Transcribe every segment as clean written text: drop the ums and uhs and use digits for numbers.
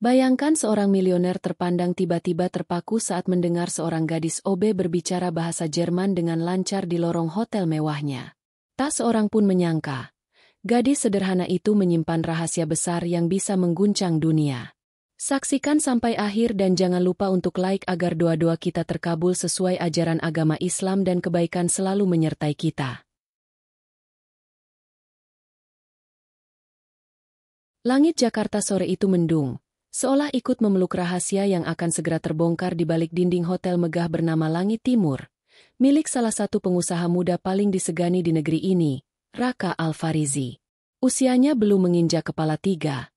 Bayangkan seorang milioner terpandang tiba-tiba terpaku saat mendengar seorang gadis OB berbicara bahasa Jerman dengan lancar di lorong hotel mewahnya. Tak seorang pun menyangka, gadis sederhana itu menyimpan rahasia besar yang bisa mengguncang dunia. Saksikan sampai akhir dan jangan lupa untuk like agar doa-doa kita terkabul sesuai ajaran agama Islam dan kebaikan selalu menyertai kita. Langit Jakarta sore itu mendung, seolah ikut memeluk rahasia yang akan segera terbongkar di balik dinding hotel megah bernama Langit Timur, milik salah satu pengusaha muda paling disegani di negeri ini, Raka Alfarizi. Usianya belum menginjak kepala 3,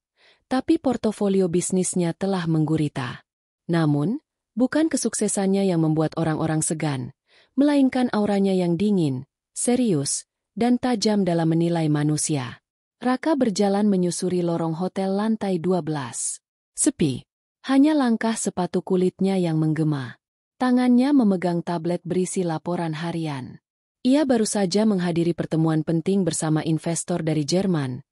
tapi portofolio bisnisnya telah menggurita. Namun, bukan kesuksesannya yang membuat orang-orang segan, melainkan auranya yang dingin, serius, dan tajam dalam menilai manusia. Raka berjalan menyusuri lorong hotel lantai 12. Sepi. Hanya langkah sepatu kulitnya yang menggema. Tangannya memegang tablet berisi laporan harian. Ia baru saja menghadiri pertemuan penting bersama investor dari Jerman,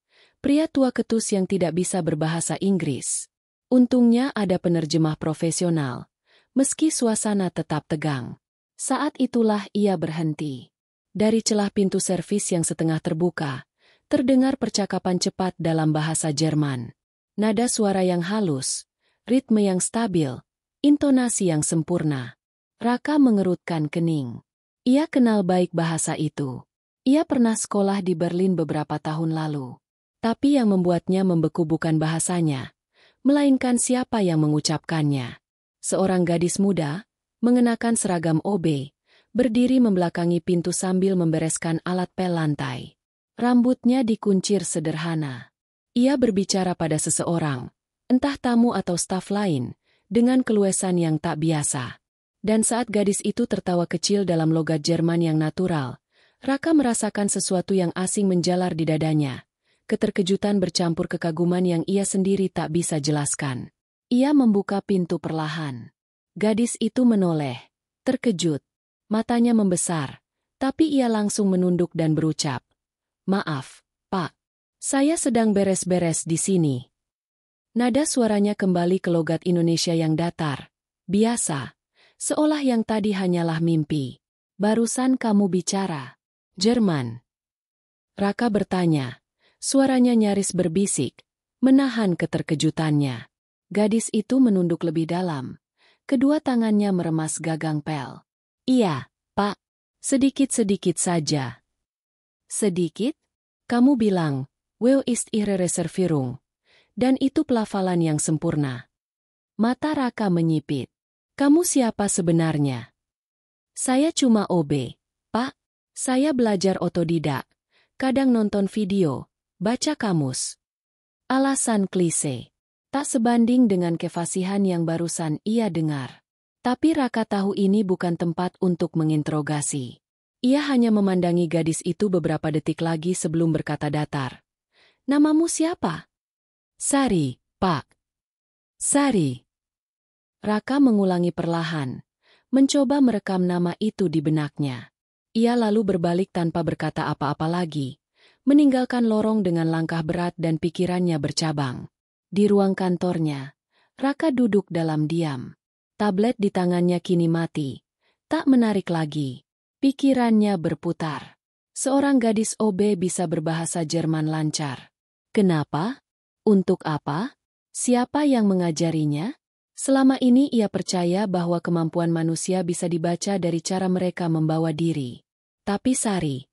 pria tua ketus yang tidak bisa berbahasa Inggris. Untungnya ada penerjemah profesional, meski suasana tetap tegang. Saat itulah ia berhenti. Dari celah pintu servis yang setengah terbuka, terdengar percakapan cepat dalam bahasa Jerman. Nada suara yang halus, ritme yang stabil, intonasi yang sempurna. Raka mengerutkan kening. Ia kenal baik bahasa itu. Ia pernah sekolah di Berlin beberapa tahun lalu. Tapi yang membuatnya membeku bukan bahasanya, melainkan siapa yang mengucapkannya. Seorang gadis muda, mengenakan seragam OB, berdiri membelakangi pintu sambil membereskan alat pel lantai. Rambutnya dikuncir sederhana. Ia berbicara pada seseorang, entah tamu atau staf lain, dengan keluasan yang tak biasa. Dan saat gadis itu tertawa kecil dalam logat Jerman yang natural, Raka merasakan sesuatu yang asing menjalar di dadanya. Keterkejutan bercampur kekaguman yang ia sendiri tak bisa jelaskan. Ia membuka pintu perlahan. Gadis itu menoleh, terkejut. Matanya membesar, tapi ia langsung menunduk dan berucap, "Maaf, Pak. Saya sedang beres-beres di sini." Nada suaranya kembali ke logat Indonesia yang datar, biasa, seolah yang tadi hanyalah mimpi. "Barusan kamu bicara Jerman?" Raka bertanya. Suaranya nyaris berbisik, menahan keterkejutannya. Gadis itu menunduk lebih dalam. Kedua tangannya meremas gagang pel. "Iya, Pak. Sedikit-sedikit saja." "Sedikit? Kamu bilang, Wo ist Ihre Reservierung. Dan itu pelafalan yang sempurna." Mata Raka menyipit. "Kamu siapa sebenarnya?" "Saya cuma OB, Pak. Saya belajar otodidak. Kadang nonton video, baca kamus." Alasan klise. Tak sebanding dengan kefasihan yang barusan ia dengar. Tapi Raka tahu ini bukan tempat untuk menginterogasi. Ia hanya memandangi gadis itu beberapa detik lagi sebelum berkata datar. "Namamu siapa?" "Sari, Pak." "Sari." Raka mengulangi perlahan, mencoba merekam nama itu di benaknya. Ia lalu berbalik tanpa berkata apa-apa lagi, meninggalkan lorong dengan langkah berat dan pikirannya bercabang. Di ruang kantornya, Raka duduk dalam diam. Tablet di tangannya kini mati, tak menarik lagi. Pikirannya berputar. Seorang gadis OB bisa berbahasa Jerman lancar. Kenapa? Untuk apa? Siapa yang mengajarinya? Selama ini ia percaya bahwa kemampuan manusia bisa dibaca dari cara mereka membawa diri. Tapi Sari,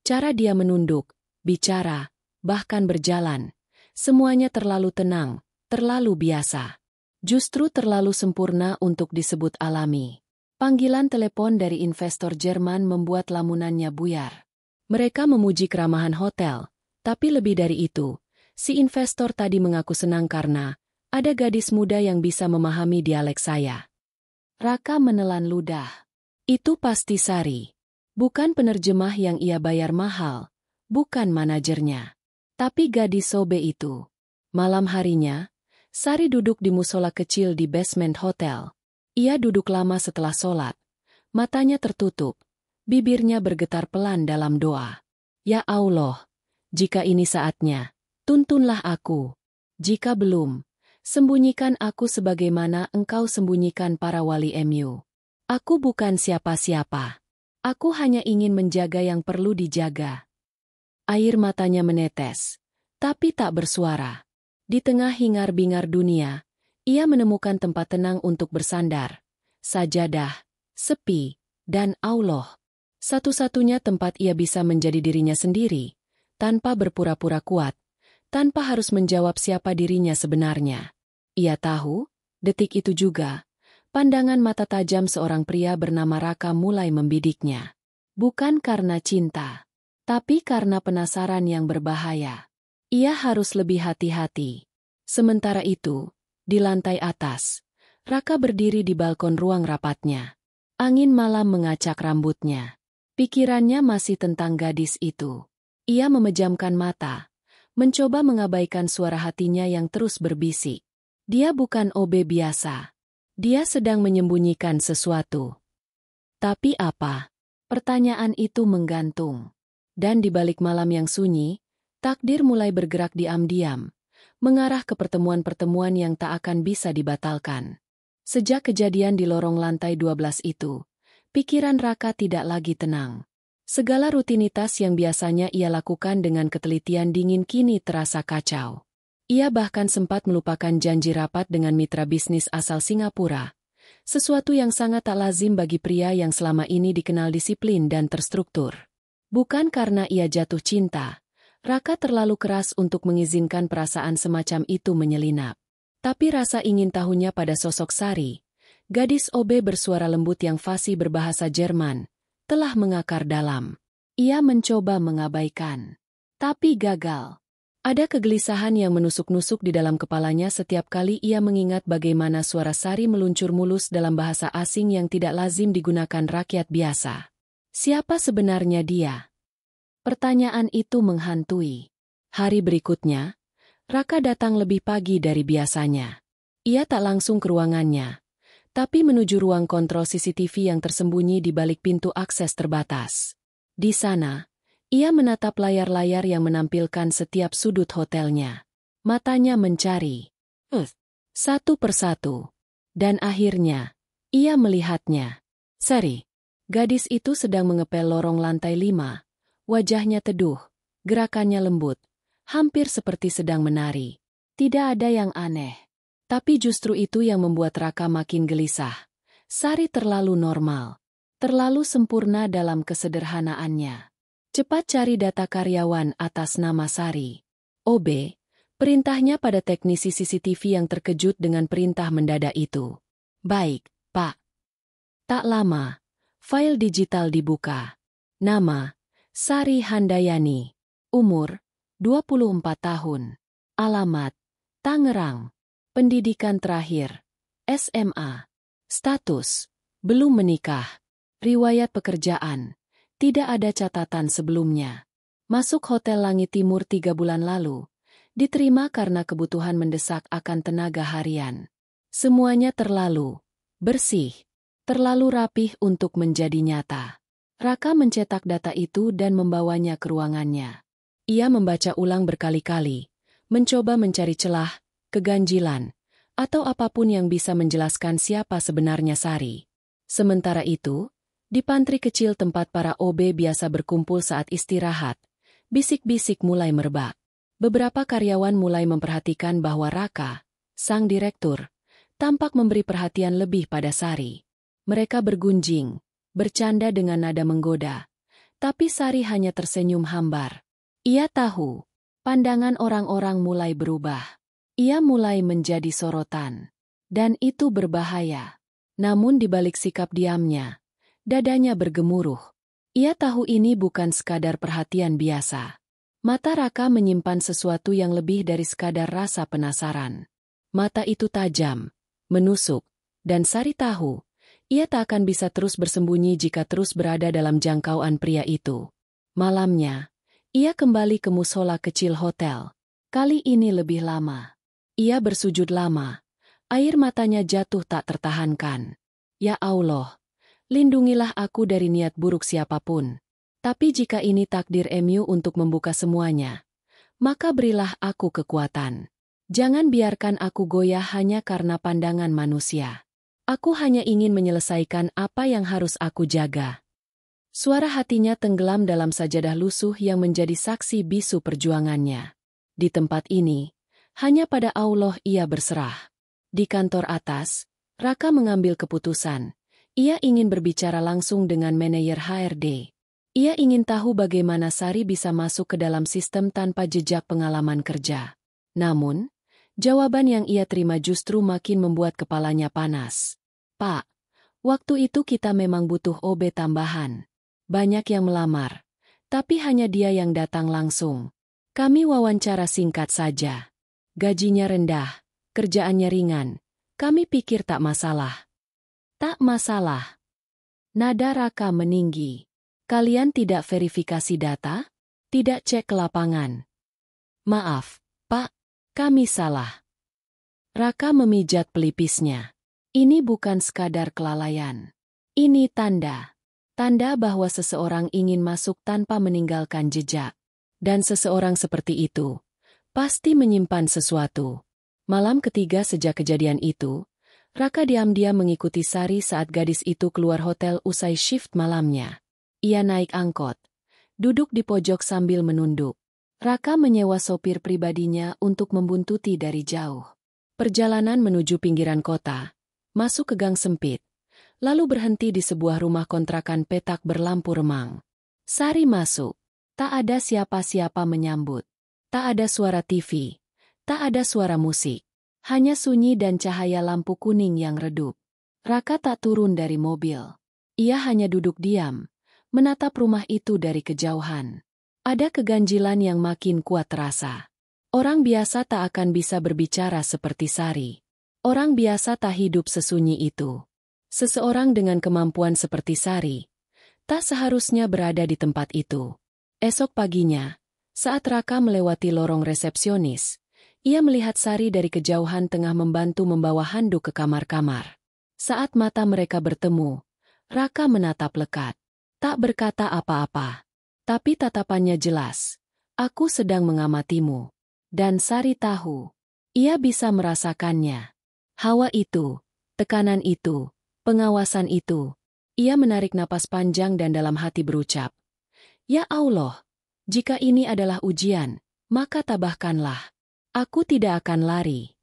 cara dia menunduk, bicara, bahkan berjalan, semuanya terlalu tenang, terlalu biasa. Justru terlalu sempurna untuk disebut alami. Panggilan telepon dari investor Jerman membuat lamunannya buyar. Mereka memuji keramahan hotel, tapi lebih dari itu, si investor tadi mengaku senang karena ada gadis muda yang bisa memahami dialek saya. Raka menelan ludah. Itu pasti Sari. Bukan penerjemah yang ia bayar mahal. Bukan manajernya, tapi gadis sobe itu. Malam harinya, Sari duduk di musola kecil di basement hotel. Ia duduk lama setelah sholat. Matanya tertutup, bibirnya bergetar pelan dalam doa. "Ya Allah, jika ini saatnya, tuntunlah aku. Jika belum, Sembunyikan aku sebagaimana engkau sembunyikan para wali MU. Aku bukan siapa-siapa. Aku hanya ingin menjaga yang perlu dijaga. Air matanya menetes, tapi tak bersuara. Di tengah hingar-bingar dunia, ia menemukan tempat tenang untuk bersandar. Sajadah, sepi, dan Allah. Satu-satunya tempat ia bisa menjadi dirinya sendiri, tanpa berpura-pura kuat, tanpa harus menjawab siapa dirinya sebenarnya. Ia tahu, detik itu juga, pandangan mata tajam seorang pria bernama Raka mulai membidiknya. Bukan karena cinta, tapi karena penasaran yang berbahaya. Ia harus lebih hati-hati. Sementara itu, di lantai atas, Raka berdiri di balkon ruang rapatnya. Angin malam mengacak rambutnya. Pikirannya masih tentang gadis itu. Ia memejamkan mata, mencoba mengabaikan suara hatinya yang terus berbisik. Dia bukan OB biasa. Dia sedang menyembunyikan sesuatu. Tapi apa? Pertanyaan itu menggantung. Dan di balik malam yang sunyi, takdir mulai bergerak diam-diam, mengarah ke pertemuan-pertemuan yang tak akan bisa dibatalkan. Sejak kejadian di lorong lantai 12 itu, pikiran Raka tidak lagi tenang. Segala rutinitas yang biasanya ia lakukan dengan ketelitian dingin kini terasa kacau. Ia bahkan sempat melupakan janji rapat dengan mitra bisnis asal Singapura, sesuatu yang sangat tak lazim bagi pria yang selama ini dikenal disiplin dan terstruktur. Bukan karena ia jatuh cinta, Raka terlalu keras untuk mengizinkan perasaan semacam itu menyelinap. Tapi rasa ingin tahunya pada sosok Sari, gadis OB bersuara lembut yang fasih berbahasa Jerman, telah mengakar dalam. Ia mencoba mengabaikan, tapi gagal. Ada kegelisahan yang menusuk-nusuk di dalam kepalanya setiap kali ia mengingat bagaimana suara Sari meluncur mulus dalam bahasa asing yang tidak lazim digunakan rakyat biasa. Siapa sebenarnya dia? Pertanyaan itu menghantui. Hari berikutnya, Raka datang lebih pagi dari biasanya. Ia tak langsung ke ruangannya, tapi menuju ruang kontrol CCTV yang tersembunyi di balik pintu akses terbatas. Di sana, ia menatap layar-layar yang menampilkan setiap sudut hotelnya. Matanya mencari satu persatu. Dan akhirnya, ia melihatnya. Sari. Gadis itu sedang mengepel lorong lantai 5. Wajahnya teduh, gerakannya lembut, hampir seperti sedang menari. Tidak ada yang aneh. Tapi justru itu yang membuat Raka makin gelisah. Sari terlalu normal, terlalu sempurna dalam kesederhanaannya. Cepat cari data karyawan atas nama Sari. OB, perintahnya pada teknisi CCTV yang terkejut dengan perintah mendadak itu. Baik, Pak. Tak lama, file digital dibuka. Nama, Sari Handayani. Umur, 24 tahun. Alamat, Tangerang. Pendidikan terakhir, SMA. Status, belum menikah. Riwayat pekerjaan, tidak ada catatan sebelumnya. Masuk Hotel Langit Timur 3 bulan lalu. Diterima karena kebutuhan mendesak akan tenaga harian. Semuanya terlalu bersih, terlalu rapih untuk menjadi nyata. Raka mencetak data itu dan membawanya ke ruangannya. Ia membaca ulang berkali-kali, mencoba mencari celah, keganjilan, atau apapun yang bisa menjelaskan siapa sebenarnya Sari. Sementara itu, di pantry kecil tempat para OB biasa berkumpul saat istirahat, bisik-bisik mulai merebak. Beberapa karyawan mulai memperhatikan bahwa Raka, sang direktur, tampak memberi perhatian lebih pada Sari. Mereka bergunjing, bercanda dengan nada menggoda, tapi Sari hanya tersenyum hambar. Ia tahu, pandangan orang-orang mulai berubah. Ia mulai menjadi sorotan. Dan itu berbahaya. Namun di balik sikap diamnya, dadanya bergemuruh. Ia tahu ini bukan sekadar perhatian biasa. Mata Raka menyimpan sesuatu yang lebih dari sekadar rasa penasaran. Mata itu tajam, menusuk, dan Sari tahu, ia tak akan bisa terus bersembunyi jika terus berada dalam jangkauan pria itu. Malamnya, ia kembali ke musola kecil hotel. Kali ini lebih lama. Ia bersujud lama. Air matanya jatuh tak tertahankan. Ya Allah, lindungilah aku dari niat buruk siapapun. Tapi jika ini takdir MU untuk membuka semuanya, maka berilah aku kekuatan. Jangan biarkan aku goyah hanya karena pandangan manusia. Aku hanya ingin menyelesaikan apa yang harus aku jaga. Suara hatinya tenggelam dalam sajadah lusuh yang menjadi saksi bisu perjuangannya. Di tempat ini, hanya pada Allah ia berserah. Di kantor atas, Raka mengambil keputusan. Ia ingin berbicara langsung dengan manajer HRD. Ia ingin tahu bagaimana Sari bisa masuk ke dalam sistem tanpa jejak pengalaman kerja. Namun, jawaban yang ia terima justru makin membuat kepalanya panas. Pak, waktu itu kita memang butuh OB tambahan. Banyak yang melamar, tapi hanya dia yang datang langsung. Kami wawancara singkat saja. Gajinya rendah, kerjaannya ringan. Kami pikir tak masalah. Tak masalah. Nada Raka meninggi. Kalian tidak verifikasi data? Tidak cek ke lapangan? Maaf, Pak, kami salah. Raka memijat pelipisnya. Ini bukan sekadar kelalaian. Ini tanda. Tanda bahwa seseorang ingin masuk tanpa meninggalkan jejak. Dan seseorang seperti itu pasti menyimpan sesuatu. Malam ketiga sejak kejadian itu, Raka diam-diam mengikuti Sari saat gadis itu keluar hotel usai shift malamnya. Ia naik angkot, duduk di pojok sambil menunduk. Raka menyewa sopir pribadinya untuk membuntuti dari jauh. Perjalanan menuju pinggiran kota, masuk ke gang sempit, lalu berhenti di sebuah rumah kontrakan petak berlampu remang. Sari masuk. Tak ada siapa-siapa menyambut. Tak ada suara TV. Tak ada suara musik. Hanya sunyi dan cahaya lampu kuning yang redup. Raka tak turun dari mobil. Ia hanya duduk diam, menatap rumah itu dari kejauhan. Ada keganjilan yang makin kuat terasa. Orang biasa tak akan bisa berbicara seperti Sari. Orang biasa tak hidup sesunyi itu. Seseorang dengan kemampuan seperti Sari tak seharusnya berada di tempat itu. Esok paginya, saat Raka melewati lorong resepsionis, ia melihat Sari dari kejauhan tengah membantu membawa handuk ke kamar-kamar. Saat mata mereka bertemu, Raka menatap lekat. Tak berkata apa-apa. Tapi tatapannya jelas. Aku sedang mengamatimu. Dan Sari tahu. Ia bisa merasakannya. Hawa itu, tekanan itu, pengawasan itu. Ia menarik napas panjang dan dalam hati berucap, "Ya Allah, jika ini adalah ujian, maka tabahkanlah. Aku tidak akan lari."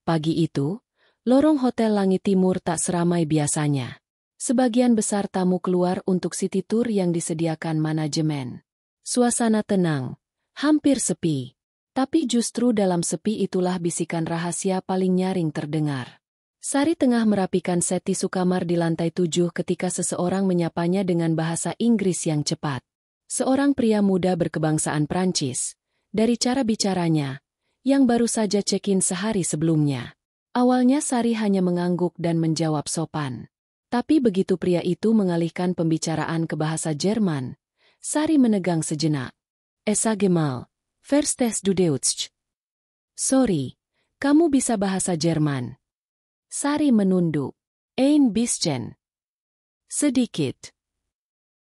Pagi itu, lorong Hotel Langit Timur tak seramai biasanya. Sebagian besar tamu keluar untuk city tour yang disediakan manajemen. Suasana tenang, hampir sepi. Tapi justru dalam sepi itulah bisikan rahasia paling nyaring terdengar. Sari tengah merapikan set tisu kamar di lantai 7 ketika seseorang menyapanya dengan bahasa Inggris yang cepat. Seorang pria muda berkebangsaan Prancis, dari cara bicaranya, yang baru saja check-in sehari sebelumnya. Awalnya Sari hanya mengangguk dan menjawab sopan. Tapi begitu pria itu mengalihkan pembicaraan ke bahasa Jerman, Sari menegang sejenak. "Sag mal, verstehst du Deutsch?" "Sorry, kamu bisa bahasa Jerman?" Sari menunduk. "Ein bisschen." "Sedikit."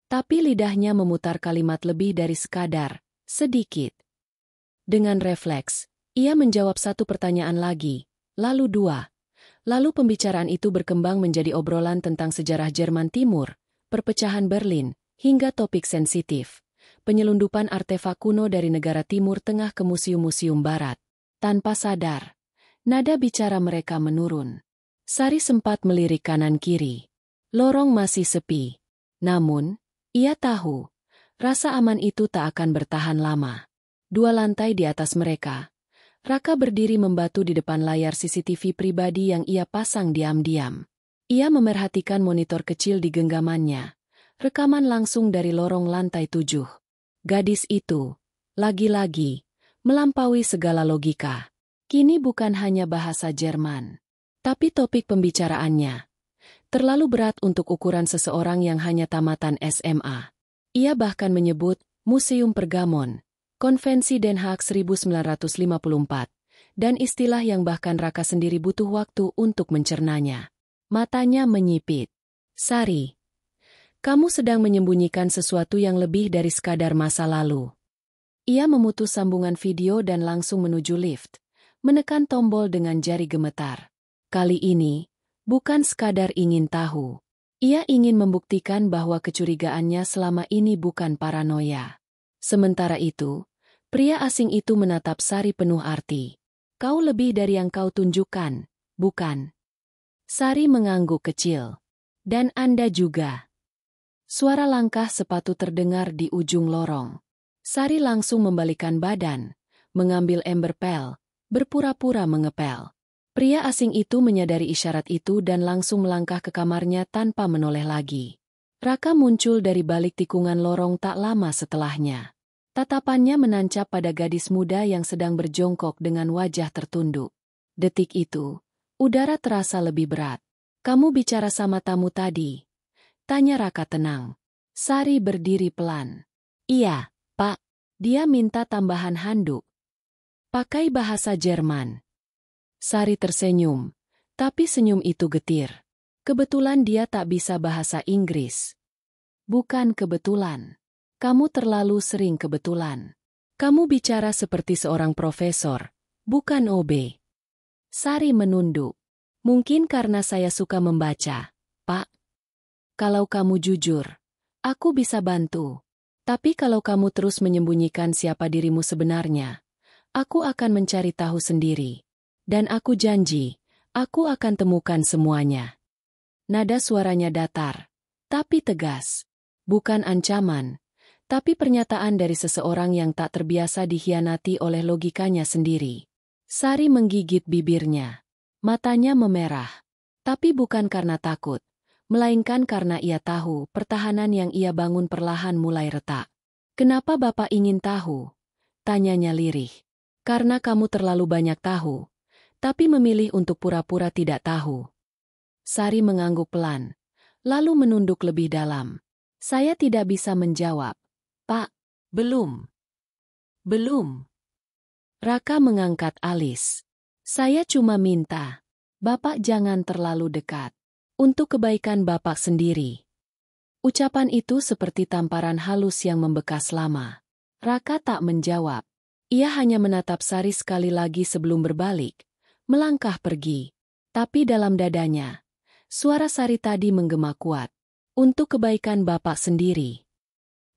Tapi lidahnya memutar kalimat lebih dari sekadar, sedikit. Dengan refleks, ia menjawab satu pertanyaan lagi, lalu dua. Lalu pembicaraan itu berkembang menjadi obrolan tentang sejarah Jerman Timur, perpecahan Berlin, hingga topik sensitif. Penyelundupan artefak kuno dari negara Timur Tengah ke museum-museum Barat. Tanpa sadar, nada bicara mereka menurun. Sari sempat melirik kanan-kiri. Lorong masih sepi. Namun, ia tahu, rasa aman itu tak akan bertahan lama. 2 lantai di atas mereka, Raka berdiri membatu di depan layar CCTV pribadi yang ia pasang diam-diam. Ia memerhatikan monitor kecil di genggamannya, rekaman langsung dari lorong lantai 7. Gadis itu, lagi-lagi, melampaui segala logika. Kini bukan hanya bahasa Jerman, tapi topik pembicaraannya terlalu berat untuk ukuran seseorang yang hanya tamatan SMA. Ia bahkan menyebut Museum Pergamon, Konvensi Den Haag 1954, dan istilah yang bahkan Raka sendiri butuh waktu untuk mencernanya. Matanya menyipit. "Sari, kamu sedang menyembunyikan sesuatu yang lebih dari sekadar masa lalu." Ia memutus sambungan video dan langsung menuju lift, menekan tombol dengan jari gemetar. Kali ini, bukan sekadar ingin tahu. Ia ingin membuktikan bahwa kecurigaannya selama ini bukan paranoia. Sementara itu, pria asing itu menatap Sari penuh arti. Kau lebih dari yang kau tunjukkan, bukan? Sari mengangguk kecil. Dan Anda juga. Suara langkah sepatu terdengar di ujung lorong. Sari langsung membalikkan badan, mengambil ember pel, berpura-pura mengepel. Pria asing itu menyadari isyarat itu dan langsung melangkah ke kamarnya tanpa menoleh lagi. Raka muncul dari balik tikungan lorong tak lama setelahnya. Tatapannya menancap pada gadis muda yang sedang berjongkok dengan wajah tertunduk. Detik itu, udara terasa lebih berat. Kamu bicara sama tamu tadi? Tanya Raka tenang. Sari berdiri pelan. Iya, Pak. Dia minta tambahan handuk. Pakai bahasa Jerman. Sari tersenyum, tapi senyum itu getir. Kebetulan dia tak bisa bahasa Inggris. Bukan kebetulan. Kamu terlalu sering kebetulan. Kamu bicara seperti seorang profesor, bukan OB. Sari menunduk. Mungkin karena saya suka membaca, Pak. Kalau kamu jujur, aku bisa bantu. Tapi kalau kamu terus menyembunyikan siapa dirimu sebenarnya, aku akan mencari tahu sendiri. Dan aku janji, aku akan temukan semuanya. Nada suaranya datar, tapi tegas. Bukan ancaman, tapi pernyataan dari seseorang yang tak terbiasa dikhianati oleh logikanya sendiri. Sari menggigit bibirnya. Matanya memerah. Tapi bukan karena takut, melainkan karena ia tahu pertahanan yang ia bangun perlahan mulai retak. Kenapa Bapak ingin tahu? Tanyanya lirih. Karena kamu terlalu banyak tahu, tapi memilih untuk pura-pura tidak tahu. Sari mengangguk pelan, lalu menunduk lebih dalam. Saya tidak bisa menjawab. Pak, belum. Belum. Raka mengangkat alis. Saya cuma minta, Bapak jangan terlalu dekat. Untuk kebaikan Bapak sendiri. Ucapan itu seperti tamparan halus yang membekas lama. Raka tak menjawab. Ia hanya menatap Sari sekali lagi sebelum berbalik, melangkah pergi. Tapi dalam dadanya, suara Sari tadi menggema kuat. Untuk kebaikan Bapak sendiri.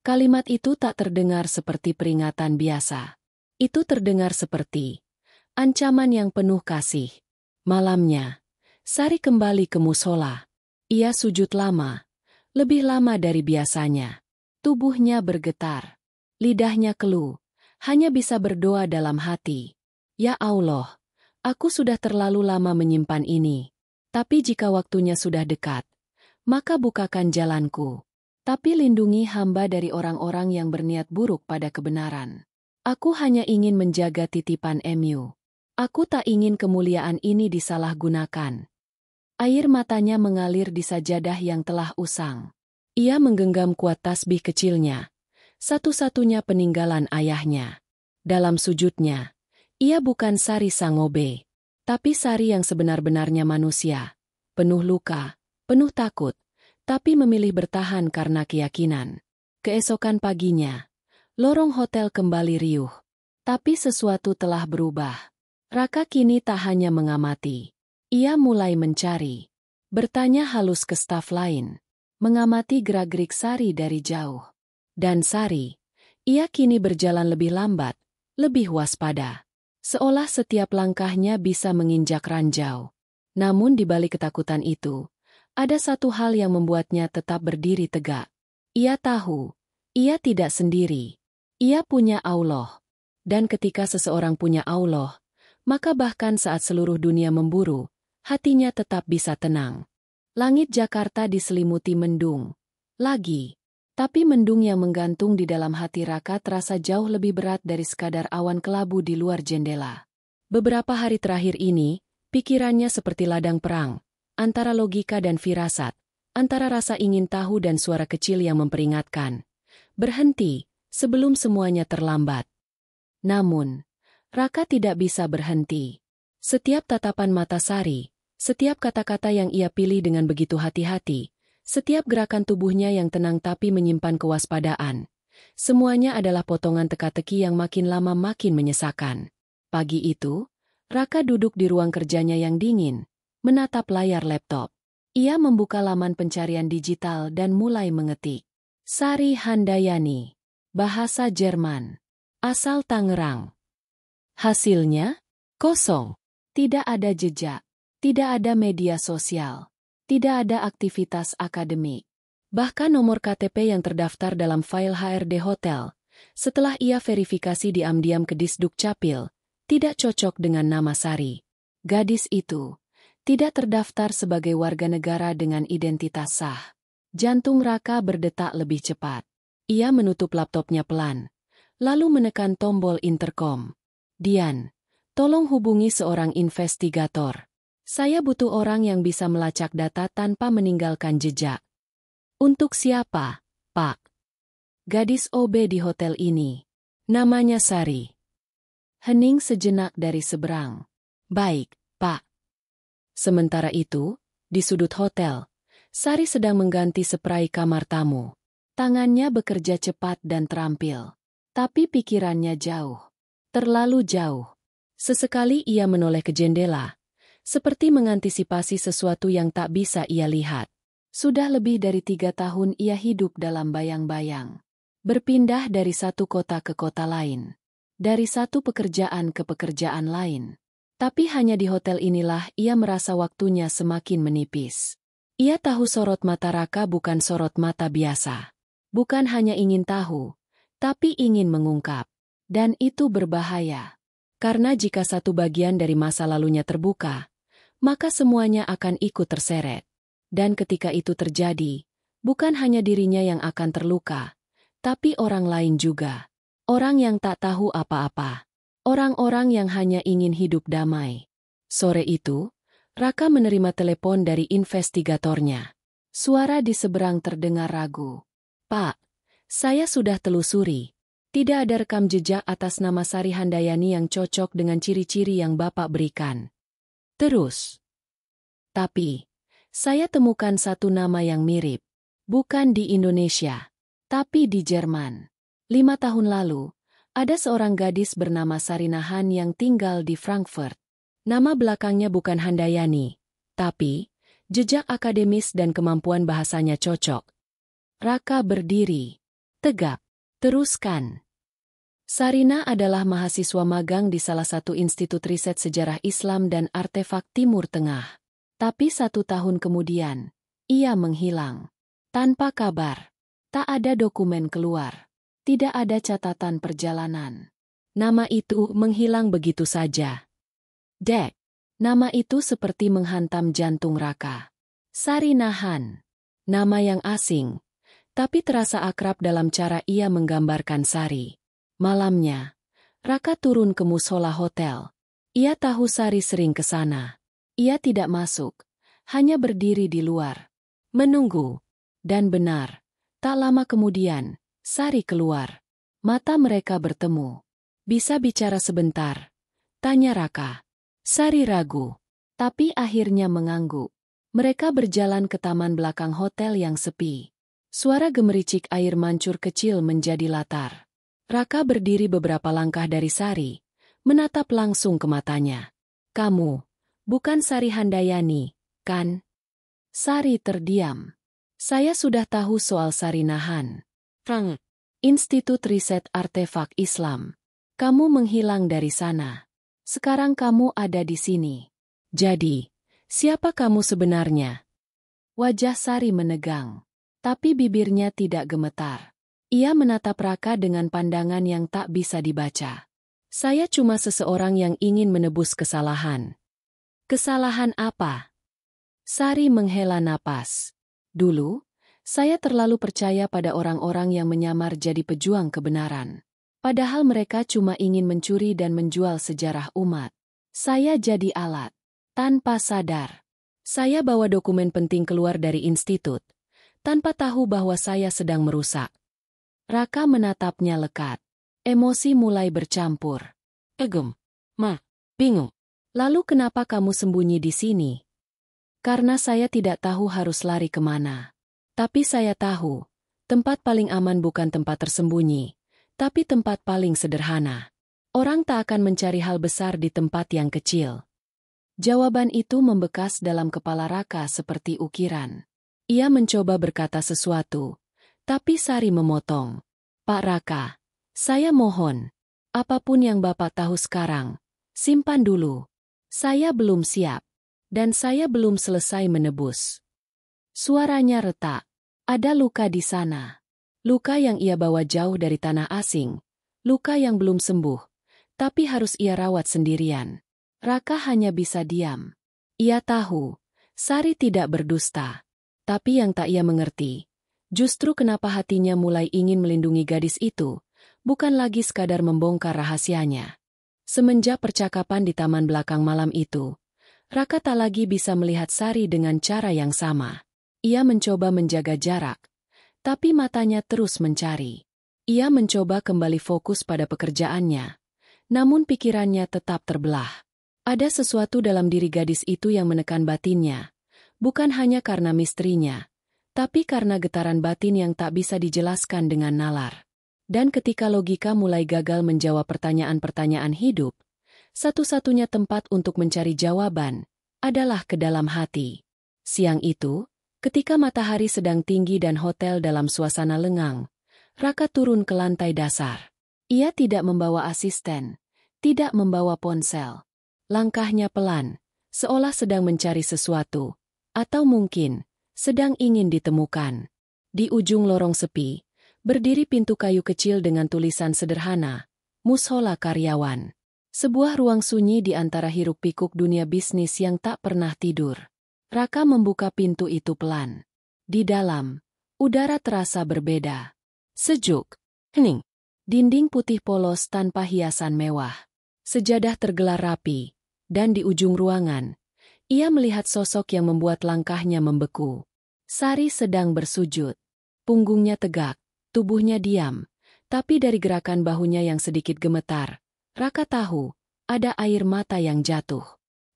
Kalimat itu tak terdengar seperti peringatan biasa. Itu terdengar seperti ancaman yang penuh kasih. Malamnya, Sari kembali ke musola. Ia sujud lama, lebih lama dari biasanya. Tubuhnya bergetar. Lidahnya keluh, hanya bisa berdoa dalam hati. Ya Allah, aku sudah terlalu lama menyimpan ini. Tapi jika waktunya sudah dekat, maka bukakan jalanku. Tapi lindungi hamba dari orang-orang yang berniat buruk pada kebenaran. Aku hanya ingin menjaga titipan MU. Aku tak ingin kemuliaan ini disalahgunakan. Air matanya mengalir di sajadah yang telah usang. Ia menggenggam kuat tasbih kecilnya, satu-satunya peninggalan ayahnya. Dalam sujudnya, ia bukan Sari sang OB, tapi Sari yang sebenar-benarnya manusia, penuh luka, penuh takut, tapi memilih bertahan karena keyakinan. Keesokan paginya, lorong hotel kembali riuh. Tapi sesuatu telah berubah. Raka kini tak hanya mengamati. Ia mulai mencari. Bertanya halus ke staf lain. Mengamati gerak-gerik Sari dari jauh. Dan Sari, ia kini berjalan lebih lambat, lebih waspada. Seolah setiap langkahnya bisa menginjak ranjau. Namun di balik ketakutan itu, ada satu hal yang membuatnya tetap berdiri tegak. Ia tahu, ia tidak sendiri. Ia punya Allah. Dan ketika seseorang punya Allah, maka bahkan saat seluruh dunia memburu, hatinya tetap bisa tenang. Langit Jakarta diselimuti mendung. Lagi. Tapi mendung yang menggantung di dalam hati Raka terasa jauh lebih berat dari sekadar awan kelabu di luar jendela. Beberapa hari terakhir ini, pikirannya seperti ladang perang. Antara logika dan firasat, antara rasa ingin tahu dan suara kecil yang memperingatkan. Berhenti, sebelum semuanya terlambat. Namun, Raka tidak bisa berhenti. Setiap tatapan mata Sari, setiap kata-kata yang ia pilih dengan begitu hati-hati, setiap gerakan tubuhnya yang tenang tapi menyimpan kewaspadaan, semuanya adalah potongan teka-teki yang makin lama makin menyesakan. Pagi itu, Raka duduk di ruang kerjanya yang dingin, menatap layar laptop. Ia membuka laman pencarian digital dan mulai mengetik. Sari Handayani. Bahasa Jerman. Asal Tangerang. Hasilnya? Kosong. Tidak ada jejak. Tidak ada media sosial. Tidak ada aktivitas akademik. Bahkan nomor KTP yang terdaftar dalam file HRD hotel, setelah ia verifikasi diam-diam ke Disduk Capil, tidak cocok dengan nama Sari. Gadis itu tidak terdaftar sebagai warga negara dengan identitas sah. Jantung Raka berdetak lebih cepat. Ia menutup laptopnya pelan, lalu menekan tombol intercom. Dian, tolong hubungi seorang investigator. Saya butuh orang yang bisa melacak data tanpa meninggalkan jejak. Untuk siapa, Pak? Gadis OB di hotel ini. Namanya Sari. Hening sejenak dari seberang. Baik, Pak. Sementara itu, di sudut hotel, Sari sedang mengganti spray kamar tamu. Tangannya bekerja cepat dan terampil. Tapi pikirannya jauh. Terlalu jauh. Sesekali ia menoleh ke jendela, seperti mengantisipasi sesuatu yang tak bisa ia lihat. Sudah lebih dari 3 tahun ia hidup dalam bayang-bayang. Berpindah dari satu kota ke kota lain. Dari satu pekerjaan ke pekerjaan lain. Tapi hanya di hotel inilah ia merasa waktunya semakin menipis. Ia tahu sorot mata Raka bukan sorot mata biasa. Bukan hanya ingin tahu, tapi ingin mengungkap. Dan itu berbahaya. Karena jika satu bagian dari masa lalunya terbuka, maka semuanya akan ikut terseret. Dan ketika itu terjadi, bukan hanya dirinya yang akan terluka, tapi orang lain juga. Orang yang tak tahu apa-apa. Orang-orang yang hanya ingin hidup damai. Sore itu, Raka menerima telepon dari investigatornya. Suara di seberang terdengar ragu. Pak, saya sudah telusuri. Tidak ada rekam jejak atas nama Sari Handayani yang cocok dengan ciri-ciri yang Bapak berikan. Terus. Tapi, saya temukan satu nama yang mirip. Bukan di Indonesia, tapi di Jerman. 5 tahun lalu, ada seorang gadis bernama Sarinahan yang tinggal di Frankfurt. Nama belakangnya bukan Handayani, tapi jejak akademis dan kemampuan bahasanya cocok. Raka berdiri. Tegap. Teruskan. Sarina adalah mahasiswa magang di salah satu institut riset sejarah Islam dan artefak Timur Tengah. Tapi 1 tahun kemudian, ia menghilang. Tanpa kabar. Tak ada dokumen keluar. Tidak ada catatan perjalanan. Nama itu menghilang begitu saja. Dek. Nama itu seperti menghantam jantung Raka. Sarinahan. Nama yang asing, tapi terasa akrab dalam cara ia menggambarkan Sari. Malamnya, Raka turun ke musola hotel. Ia tahu Sari sering ke sana. Ia tidak masuk, hanya berdiri di luar. Menunggu. Dan benar, tak lama kemudian, Sari keluar. Mata mereka bertemu. Bisa bicara sebentar? Tanya Raka. Sari ragu, tapi akhirnya mengangguk. Mereka berjalan ke taman belakang hotel yang sepi. Suara gemericik air mancur kecil menjadi latar. Raka berdiri beberapa langkah dari Sari, menatap langsung ke matanya. Kamu, bukan Sari Handayani, kan? Sari terdiam. Saya sudah tahu soal Sarinahan. Institut Riset Artefak Islam. Kamu menghilang dari sana. Sekarang kamu ada di sini. Jadi, siapa kamu sebenarnya? Wajah Sari menegang, tapi bibirnya tidak gemetar. Ia menatap Raka dengan pandangan yang tak bisa dibaca. Saya cuma seseorang yang ingin menebus kesalahan. Kesalahan apa? Sari menghela napas. Dulu, saya terlalu percaya pada orang-orang yang menyamar jadi pejuang kebenaran. Padahal mereka cuma ingin mencuri dan menjual sejarah umat. Saya jadi alat. Tanpa sadar. Saya bawa dokumen penting keluar dari institut, tanpa tahu bahwa saya sedang merusak. Raka menatapnya lekat. Emosi mulai bercampur. Bingung. Lalu kenapa kamu sembunyi di sini? Karena saya tidak tahu harus lari kemana. Tapi saya tahu, tempat paling aman bukan tempat tersembunyi, tapi tempat paling sederhana. Orang tak akan mencari hal besar di tempat yang kecil. Jawaban itu membekas dalam kepala Raka seperti ukiran. Ia mencoba berkata sesuatu, tapi Sari memotong. Pak Raka, saya mohon. Apapun yang Bapak tahu sekarang, simpan dulu. Saya belum siap. Dan saya belum selesai menebus. Suaranya retak. Ada luka di sana. Luka yang ia bawa jauh dari tanah asing. Luka yang belum sembuh. Tapi harus ia rawat sendirian. Raka hanya bisa diam. Ia tahu, Sari tidak berdusta. Tapi yang tak ia mengerti, justru kenapa hatinya mulai ingin melindungi gadis itu, bukan lagi sekadar membongkar rahasianya. Semenjak percakapan di taman belakang malam itu, Raka tak lagi bisa melihat Sari dengan cara yang sama. Ia mencoba menjaga jarak, tapi matanya terus mencari. Ia mencoba kembali fokus pada pekerjaannya. Namun pikirannya tetap terbelah. Ada sesuatu dalam diri gadis itu yang menekan batinnya. Bukan hanya karena misterinya, tapi karena getaran batin yang tak bisa dijelaskan dengan nalar. Dan ketika logika mulai gagal menjawab pertanyaan-pertanyaan hidup, satu-satunya tempat untuk mencari jawaban adalah ke dalam hati. Siang itu, ketika matahari sedang tinggi dan hotel dalam suasana lengang, Raka turun ke lantai dasar. Ia tidak membawa asisten, tidak membawa ponsel. Langkahnya pelan, seolah sedang mencari sesuatu, atau mungkin sedang ingin ditemukan. Di ujung lorong sepi, berdiri pintu kayu kecil dengan tulisan sederhana, Mushola Karyawan. Sebuah ruang sunyi di antara hiruk-pikuk dunia bisnis yang tak pernah tidur. Raka membuka pintu itu pelan. Di dalam, udara terasa berbeda. Sejuk, hening. Dinding putih polos tanpa hiasan mewah. Sejadah tergelar rapi, dan di ujung ruangan, ia melihat sosok yang membuat langkahnya membeku. Sari sedang bersujud. Punggungnya tegak, tubuhnya diam, tapi dari gerakan bahunya yang sedikit gemetar, Raka tahu, ada air mata yang jatuh.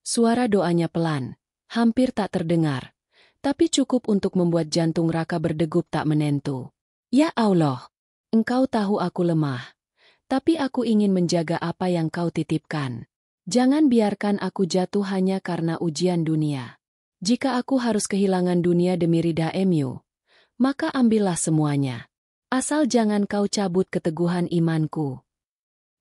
Suara doanya pelan, hampir tak terdengar, tapi cukup untuk membuat jantung Raka berdegup tak menentu. Ya Allah! Engkau tahu aku lemah, tapi aku ingin menjaga apa yang kau titipkan. Jangan biarkan aku jatuh hanya karena ujian dunia. Jika aku harus kehilangan dunia demi ridha Emu, maka ambillah semuanya. Asal jangan kau cabut keteguhan imanku.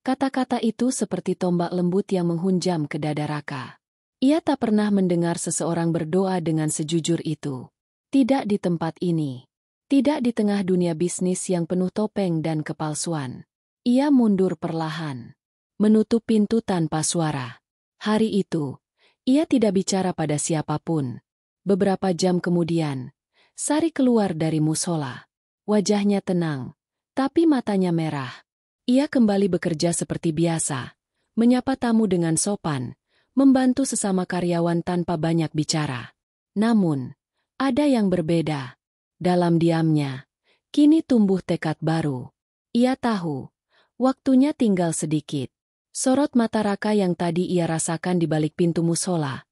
Kata-kata itu seperti tombak lembut yang menghunjam ke dada Raka. Ia tak pernah mendengar seseorang berdoa dengan sejujur itu. Tidak di tempat ini. Tidak di tengah dunia bisnis yang penuh topeng dan kepalsuan. Ia mundur perlahan, menutup pintu tanpa suara. Hari itu, ia tidak bicara pada siapapun. Beberapa jam kemudian, Sari keluar dari musola. Wajahnya tenang, tapi matanya merah. Ia kembali bekerja seperti biasa, menyapa tamu dengan sopan, membantu sesama karyawan tanpa banyak bicara. Namun, ada yang berbeda. Dalam diamnya, kini tumbuh tekad baru. Ia tahu, waktunya tinggal sedikit. Sorot mata Raka yang tadi ia rasakan di balik pintu musola,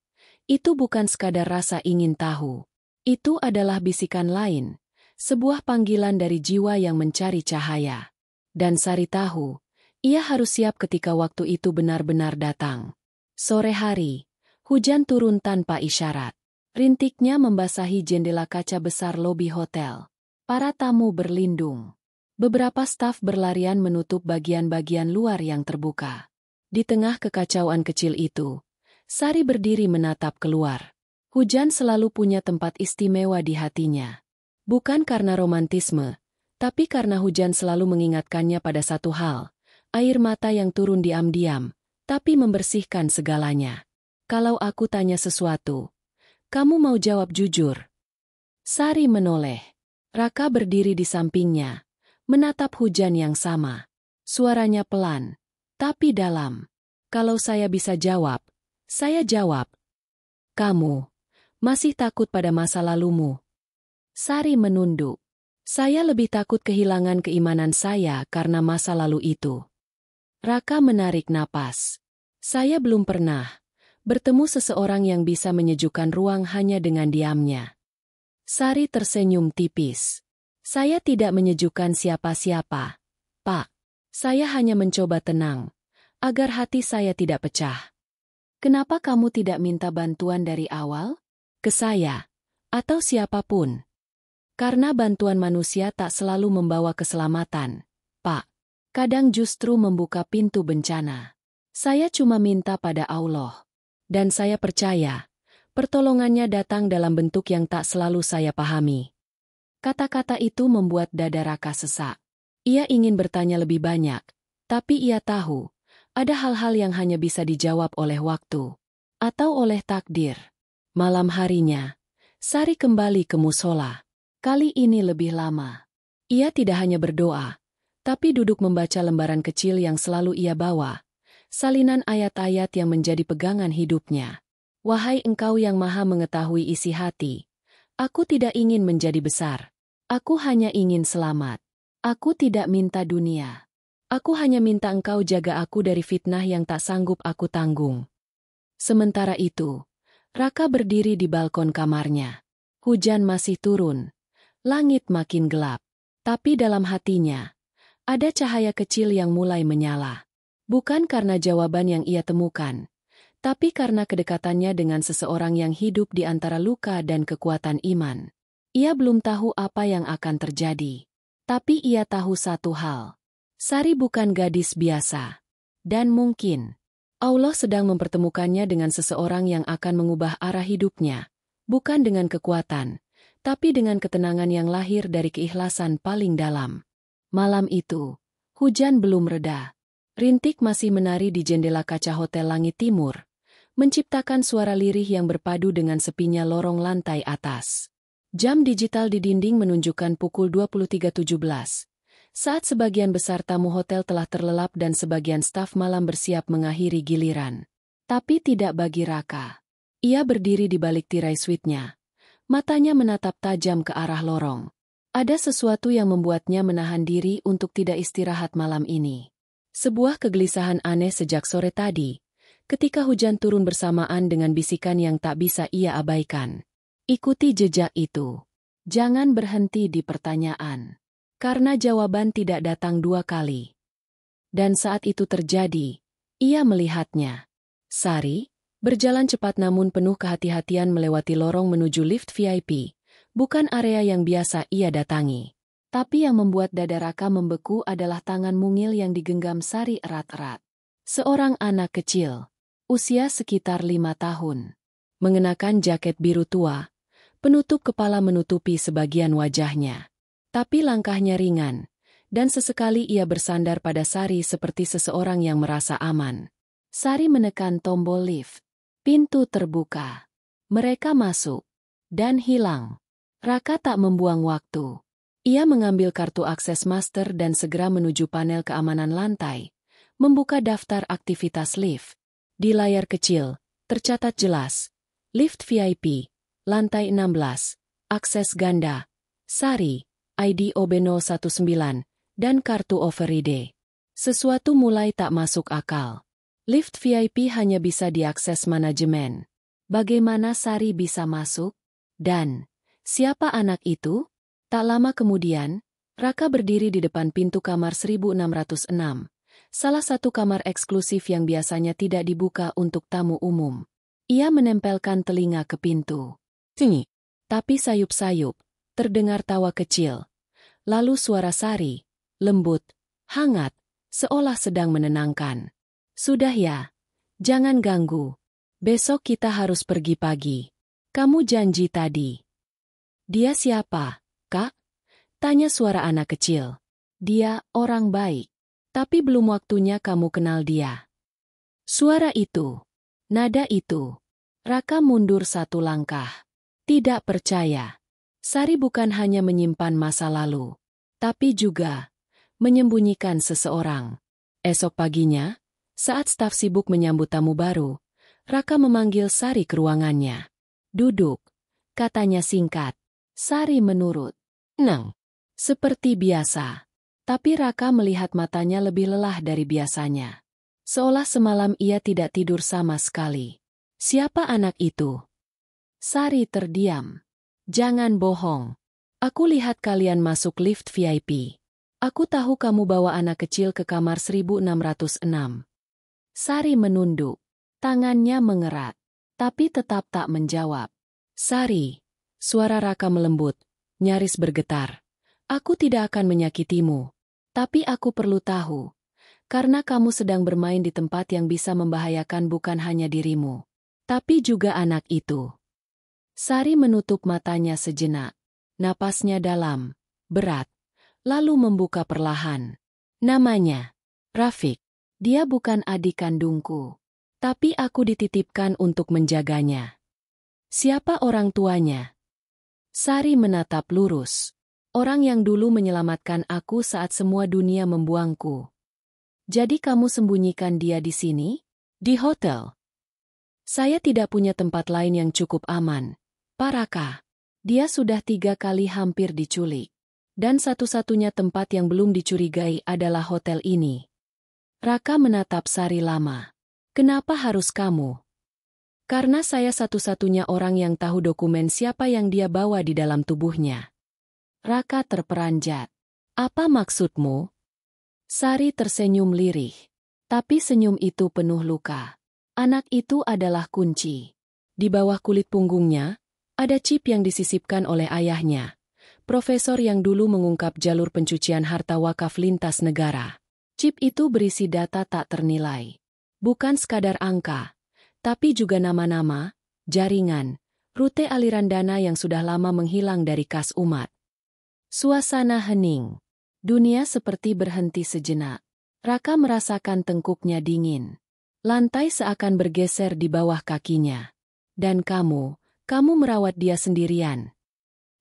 itu bukan sekadar rasa ingin tahu. Itu adalah bisikan lain, sebuah panggilan dari jiwa yang mencari cahaya. Dan Sari tahu, ia harus siap ketika waktu itu benar-benar datang. Sore hari, hujan turun tanpa isyarat. Rintiknya membasahi jendela kaca besar lobi hotel. Para tamu berlindung. Beberapa staf berlarian menutup bagian-bagian luar yang terbuka. Di tengah kekacauan kecil itu, Sari berdiri menatap keluar. Hujan selalu punya tempat istimewa di hatinya. Bukan karena romantisme, tapi karena hujan selalu mengingatkannya pada satu hal. Air mata yang turun diam-diam, tapi membersihkan segalanya. Kalau aku tanya sesuatu, kamu mau jawab jujur? Sari menoleh. Raka berdiri di sampingnya, menatap hujan yang sama. Suaranya pelan, tapi dalam. Kalau saya bisa jawab, saya jawab. Kamu masih takut pada masa lalumu? Sari menunduk. Saya lebih takut kehilangan keimanan saya karena masa lalu itu. Raka menarik napas. Saya belum pernah bertemu seseorang yang bisa menyejukkan ruang hanya dengan diamnya. Sari tersenyum tipis. Saya tidak menyejukkan siapa-siapa, Pak. Saya hanya mencoba tenang. agar hati saya tidak pecah. Kenapa kamu tidak minta bantuan dari awal? Ke saya, atau siapapun. Karena bantuan manusia tak selalu membawa keselamatan, Pak. Kadang justru membuka pintu bencana. Saya cuma minta pada Allah. Dan saya percaya, pertolongannya datang dalam bentuk yang tak selalu saya pahami. Kata-kata itu membuat dada Raka sesak. Ia ingin bertanya lebih banyak, tapi ia tahu, ada hal-hal yang hanya bisa dijawab oleh waktu, atau oleh takdir. Malam harinya, Sari kembali ke musola. Kali ini lebih lama. Ia tidak hanya berdoa, tapi duduk membaca lembaran kecil yang selalu ia bawa, salinan ayat-ayat yang menjadi pegangan hidupnya. Wahai Engkau yang Maha mengetahui isi hati, aku tidak ingin menjadi besar. Aku hanya ingin selamat. Aku tidak minta dunia. Aku hanya minta Engkau jaga aku dari fitnah yang tak sanggup aku tanggung. Sementara itu, Raka berdiri di balkon kamarnya. Hujan masih turun. Langit makin gelap. Tapi dalam hatinya, ada cahaya kecil yang mulai menyala. Bukan karena jawaban yang ia temukan, tapi karena kedekatannya dengan seseorang yang hidup di antara luka dan kekuatan iman. Ia belum tahu apa yang akan terjadi. Tapi ia tahu satu hal. Sari bukan gadis biasa. Dan mungkin, Allah sedang mempertemukannya dengan seseorang yang akan mengubah arah hidupnya. Bukan dengan kekuatan, tapi dengan ketenangan yang lahir dari keikhlasan paling dalam. Malam itu, hujan belum reda. Rintik masih menari di jendela kaca Hotel Langit Timur, menciptakan suara lirih yang berpadu dengan sepinya lorong lantai atas. Jam digital di dinding menunjukkan pukul 23.17. Saat sebagian besar tamu hotel telah terlelap dan sebagian staf malam bersiap mengakhiri giliran. Tapi tidak bagi Raka. Ia berdiri di balik tirai suite-nya. Matanya menatap tajam ke arah lorong. Ada sesuatu yang membuatnya menahan diri untuk tidak istirahat malam ini. Sebuah kegelisahan aneh sejak sore tadi, ketika hujan turun bersamaan dengan bisikan yang tak bisa ia abaikan. Ikuti jejak itu. Jangan berhenti di pertanyaan. Karena jawaban tidak datang dua kali. Dan saat itu terjadi, ia melihatnya. Sari, berjalan cepat namun penuh kehati-hatian melewati lorong menuju lift VIP. Bukan area yang biasa ia datangi. Tapi yang membuat dada Raka membeku adalah tangan mungil yang digenggam Sari erat-erat. Seorang anak kecil, usia sekitar 5 tahun. Mengenakan jaket biru tua, penutup kepala menutupi sebagian wajahnya. Tapi langkahnya ringan, dan sesekali ia bersandar pada Sari seperti seseorang yang merasa aman. Sari menekan tombol lift. Pintu terbuka. Mereka masuk. Dan hilang. Raka tak membuang waktu. Ia mengambil kartu akses master dan segera menuju panel keamanan lantai, membuka daftar aktivitas lift. Di layar kecil, tercatat jelas, lift VIP, lantai 16, akses ganda, Sari, ID OB019, dan kartu override. Sesuatu mulai tak masuk akal. Lift VIP hanya bisa diakses manajemen. Bagaimana Sari bisa masuk? Dan, siapa anak itu? Tak lama kemudian, Raka berdiri di depan pintu kamar 1606, salah satu kamar eksklusif yang biasanya tidak dibuka untuk tamu umum. Ia menempelkan telinga ke pintu. Tingi. Tapi sayup-sayup, terdengar tawa kecil. Lalu suara Sari, lembut, hangat, seolah sedang menenangkan. Sudah ya, jangan ganggu. Besok kita harus pergi pagi. Kamu janji tadi. Dia siapa? Kak? Tanya suara anak kecil. Dia orang baik. Tapi belum waktunya kamu kenal dia. Suara itu. Nada itu. Raka mundur satu langkah. Tidak percaya. Sari bukan hanya menyimpan masa lalu. Tapi juga menyembunyikan seseorang. Esok paginya, saat staf sibuk menyambut tamu baru, Raka memanggil Sari ke ruangannya. Duduk. Katanya singkat. Sari menurut. Neng. Seperti biasa. Tapi Raka melihat matanya lebih lelah dari biasanya. Seolah semalam ia tidak tidur sama sekali. Siapa anak itu? Sari terdiam. Jangan bohong. Aku lihat kalian masuk lift VIP. Aku tahu kamu bawa anak kecil ke kamar 1606. Sari menunduk. Tangannya mengerat. Tapi tetap tak menjawab. Sari. Suara Raka melembut, nyaris bergetar. Aku tidak akan menyakitimu. Tapi aku perlu tahu. Karena kamu sedang bermain di tempat yang bisa membahayakan bukan hanya dirimu, tapi juga anak itu. Sari menutup matanya sejenak. Napasnya dalam, berat, lalu membuka perlahan. Namanya, Rafiq. Dia bukan adik kandungku. Tapi aku dititipkan untuk menjaganya. Siapa orang tuanya? Sari menatap lurus. Orang yang dulu menyelamatkan aku saat semua dunia membuangku. Jadi kamu sembunyikan dia di sini? Di hotel? Saya tidak punya tempat lain yang cukup aman. Pak Raka. Dia sudah 3 kali hampir diculik. Dan satu-satunya tempat yang belum dicurigai adalah hotel ini. Raka menatap Sari lama. Kenapa harus kamu? Karena saya satu-satunya orang yang tahu dokumen siapa yang dia bawa di dalam tubuhnya. Raka terperanjat. Apa maksudmu? Sari tersenyum lirih. Tapi senyum itu penuh luka. Anak itu adalah kunci. Di bawah kulit punggungnya, ada chip yang disisipkan oleh ayahnya. Profesor yang dulu mengungkap jalur pencucian harta wakaf lintas negara. Chip itu berisi data tak ternilai. Bukan sekadar angka, tapi juga nama-nama, jaringan, rute aliran dana yang sudah lama menghilang dari kas umat. Suasana hening. Dunia seperti berhenti sejenak. Raka merasakan tengkuknya dingin. Lantai seakan bergeser di bawah kakinya. Dan kamu merawat dia sendirian.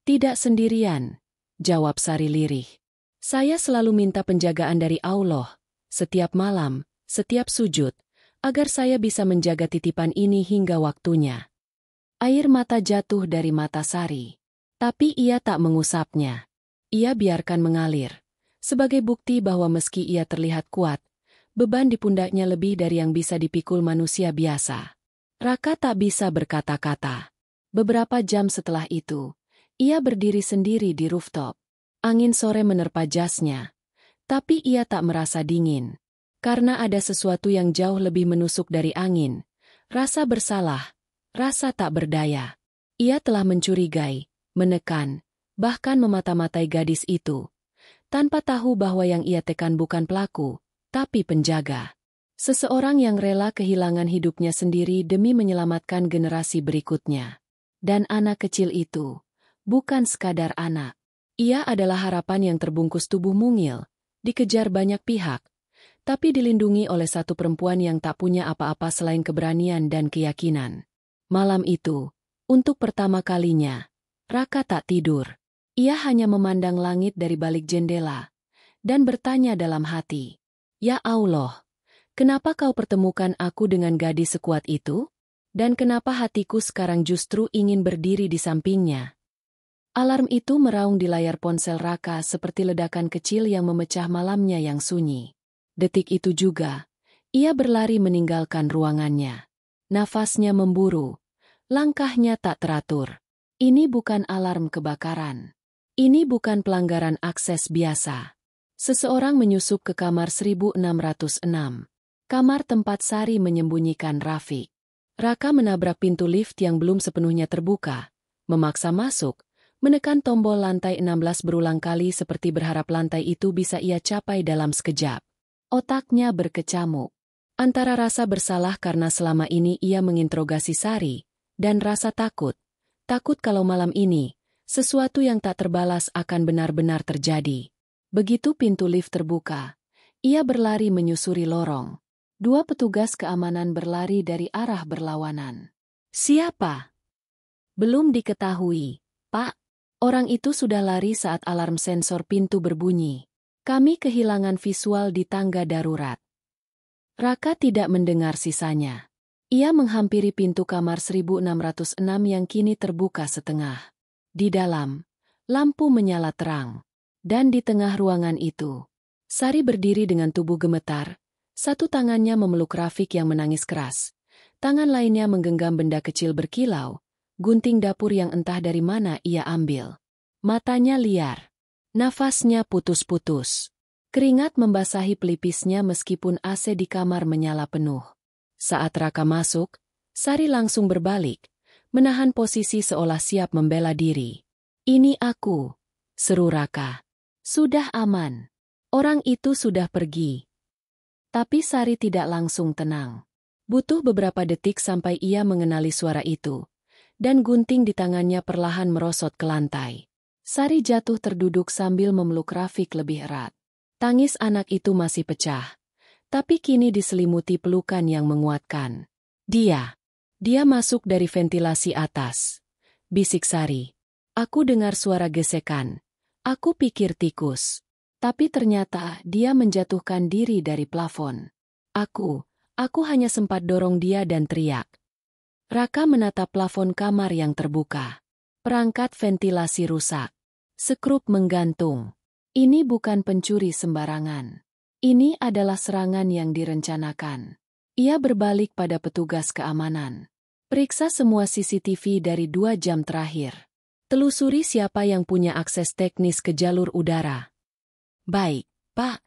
Tidak sendirian, jawab Sari lirih. Saya selalu minta penjagaan dari Allah, setiap malam, setiap sujud, agar saya bisa menjaga titipan ini hingga waktunya. Air mata jatuh dari mata Sari. Tapi ia tak mengusapnya. Ia biarkan mengalir. Sebagai bukti bahwa meski ia terlihat kuat, beban di pundaknya lebih dari yang bisa dipikul manusia biasa. Raka tak bisa berkata-kata. Beberapa jam setelah itu, ia berdiri sendiri di rooftop. Angin sore menerpa jasnya. Tapi ia tak merasa dingin. Karena ada sesuatu yang jauh lebih menusuk dari angin. Rasa bersalah, rasa tak berdaya. Ia telah mencurigai, menekan, bahkan memata-matai gadis itu. Tanpa tahu bahwa yang ia tekan bukan pelaku, tapi penjaga. Seseorang yang rela kehilangan hidupnya sendiri demi menyelamatkan generasi berikutnya. Dan anak kecil itu bukan sekadar anak. Ia adalah harapan yang terbungkus tubuh mungil, dikejar banyak pihak, tapi dilindungi oleh satu perempuan yang tak punya apa-apa selain keberanian dan keyakinan. Malam itu, untuk pertama kalinya, Raka tak tidur. Ia hanya memandang langit dari balik jendela, dan bertanya dalam hati, "Ya Allah, kenapa kau pertemukan aku dengan gadis sekuat itu? Dan kenapa hatiku sekarang justru ingin berdiri di sampingnya?" Alarm itu meraung di layar ponsel Raka seperti ledakan kecil yang memecah malamnya yang sunyi. Detik itu juga, ia berlari meninggalkan ruangannya. Nafasnya memburu, langkahnya tak teratur. Ini bukan alarm kebakaran. Ini bukan pelanggaran akses biasa. Seseorang menyusup ke kamar 1606. Kamar tempat Sari menyembunyikan Rafiq. Raka menabrak pintu lift yang belum sepenuhnya terbuka, memaksa masuk, menekan tombol lantai 16 berulang kali seperti berharap lantai itu bisa ia capai dalam sekejap. Otaknya berkecamuk. Antara rasa bersalah karena selama ini ia menginterogasi Sari, dan rasa takut. Takut kalau malam ini, sesuatu yang tak terbalas akan benar-benar terjadi. Begitu pintu lift terbuka, ia berlari menyusuri lorong. 2 petugas keamanan berlari dari arah berlawanan. Siapa? Belum diketahui, Pak. Orang itu sudah lari saat alarm sensor pintu berbunyi. Kami kehilangan visual di tangga darurat. Raka tidak mendengar sisanya. Ia menghampiri pintu kamar 1606 yang kini terbuka setengah. Di dalam, lampu menyala terang. Dan di tengah ruangan itu, Sari berdiri dengan tubuh gemetar. Satu tangannya memeluk Rafiq yang menangis keras. Tangan lainnya menggenggam benda kecil berkilau, gunting dapur yang entah dari mana ia ambil. Matanya liar. Nafasnya putus-putus. Keringat membasahi pelipisnya meskipun AC di kamar menyala penuh. Saat Raka masuk, Sari langsung berbalik, menahan posisi seolah siap membela diri. "Ini aku," seru Raka. "Sudah aman. Orang itu sudah pergi." Tapi Sari tidak langsung tenang. Butuh beberapa detik sampai ia mengenali suara itu, dan gunting di tangannya perlahan merosot ke lantai. Sari jatuh terduduk sambil memeluk Rafiq lebih erat. Tangis anak itu masih pecah, tapi kini diselimuti pelukan yang menguatkan. Dia masuk dari ventilasi atas. Bisik Sari. Aku dengar suara gesekan. Aku pikir tikus. Tapi ternyata dia menjatuhkan diri dari plafon. Aku hanya sempat dorong dia dan teriak. Raka menatap plafon kamar yang terbuka. Perangkat ventilasi rusak. Skrup menggantung. Ini bukan pencuri sembarangan. Ini adalah serangan yang direncanakan. Ia berbalik pada petugas keamanan. "Periksa semua CCTV dari 2 jam terakhir. Telusuri siapa yang punya akses teknis ke jalur udara." "Baik, Pak."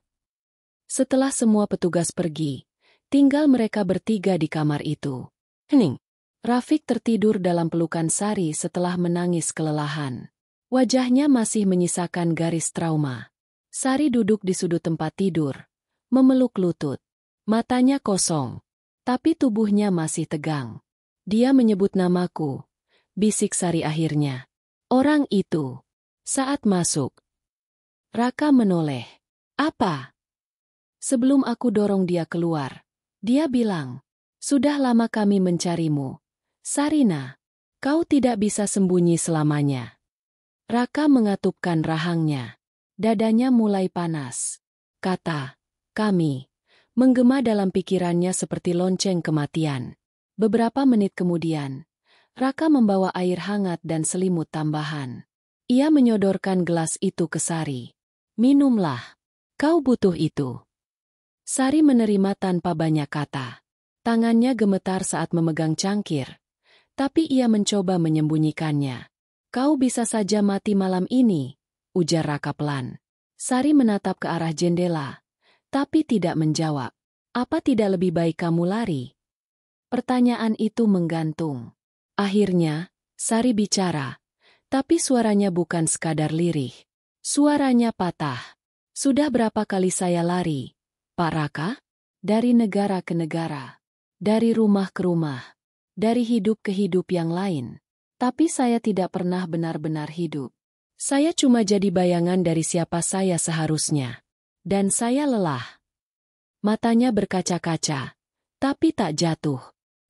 Setelah semua petugas pergi, tinggal mereka bertiga di kamar itu. Hening. Rafiq tertidur dalam pelukan Sari setelah menangis kelelahan. Wajahnya masih menyisakan garis trauma. Sari duduk di sudut tempat tidur, memeluk lutut. Matanya kosong, tapi tubuhnya masih tegang. "Dia menyebut namaku," bisik Sari akhirnya. "Orang itu." Saat masuk, Raka menoleh. "Apa?" "Sebelum aku dorong dia keluar, dia bilang, 'Sudah lama kami mencarimu. Sarina, kau tidak bisa sembunyi selamanya.'" Raka mengatupkan rahangnya. Dadanya mulai panas. Kata, "kami," menggema dalam pikirannya seperti lonceng kematian. Beberapa menit kemudian, Raka membawa air hangat dan selimut tambahan. Ia menyodorkan gelas itu ke Sari. "Minumlah. Kau butuh itu." Sari menerima tanpa banyak kata. Tangannya gemetar saat memegang cangkir, tapi ia mencoba menyembunyikannya. "Kau bisa saja mati malam ini," ujar Raka pelan. Sari menatap ke arah jendela, tapi tidak menjawab. "Apa tidak lebih baik kamu lari?" Pertanyaan itu menggantung. Akhirnya, Sari bicara, tapi suaranya bukan sekadar lirih. Suaranya patah. "Sudah berapa kali saya lari, Pak Raka? Dari negara ke negara, dari rumah ke rumah, dari hidup ke hidup yang lain. Tapi saya tidak pernah benar-benar hidup. Saya cuma jadi bayangan dari siapa saya seharusnya. Dan saya lelah." Matanya berkaca-kaca, tapi tak jatuh.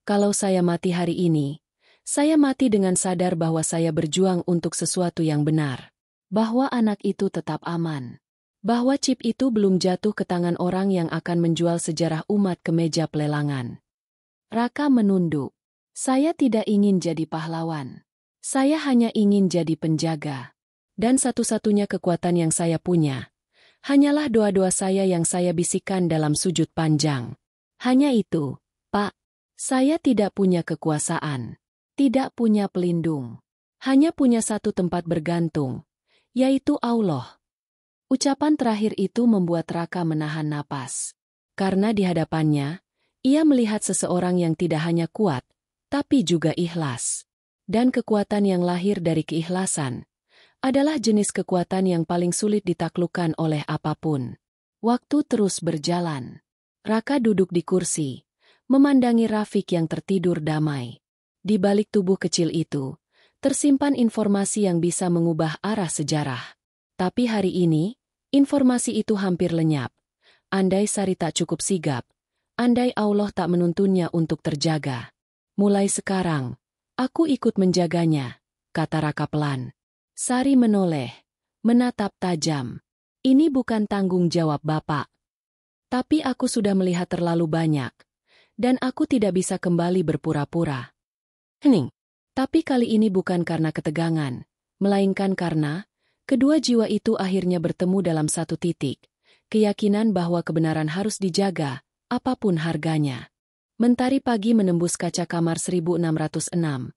"Kalau saya mati hari ini, saya mati dengan sadar bahwa saya berjuang untuk sesuatu yang benar. Bahwa anak itu tetap aman. Bahwa chip itu belum jatuh ke tangan orang yang akan menjual sejarah umat ke meja pelelangan." Raka menunduk. "Saya tidak ingin jadi pahlawan. Saya hanya ingin jadi penjaga. Dan satu-satunya kekuatan yang saya punya hanyalah doa-doa saya yang saya bisikkan dalam sujud panjang. Hanya itu, Pak. Saya tidak punya kekuasaan. Tidak punya pelindung. Hanya punya satu tempat bergantung, yaitu Allah." Ucapan terakhir itu membuat Raka menahan napas. Karena di hadapannya, ia melihat seseorang yang tidak hanya kuat, tapi juga ikhlas. Dan kekuatan yang lahir dari keikhlasan adalah jenis kekuatan yang paling sulit ditaklukkan oleh apapun. Waktu terus berjalan. Raka duduk di kursi, memandangi Rafiq yang tertidur damai. Di balik tubuh kecil itu, tersimpan informasi yang bisa mengubah arah sejarah. Tapi hari ini, informasi itu hampir lenyap. Andai Sari tak cukup sigap, andai Allah tak menuntunnya untuk terjaga. "Mulai sekarang, aku ikut menjaganya," kata Raka pelan. Sari menoleh, menatap tajam. "Ini bukan tanggung jawab Bapak. Tapi aku sudah melihat terlalu banyak, dan aku tidak bisa kembali berpura-pura." Hening. Tapi kali ini bukan karena ketegangan, melainkan karena kedua jiwa itu akhirnya bertemu dalam satu titik. Keyakinan bahwa kebenaran harus dijaga, apapun harganya. Mentari pagi menembus kaca kamar 1606.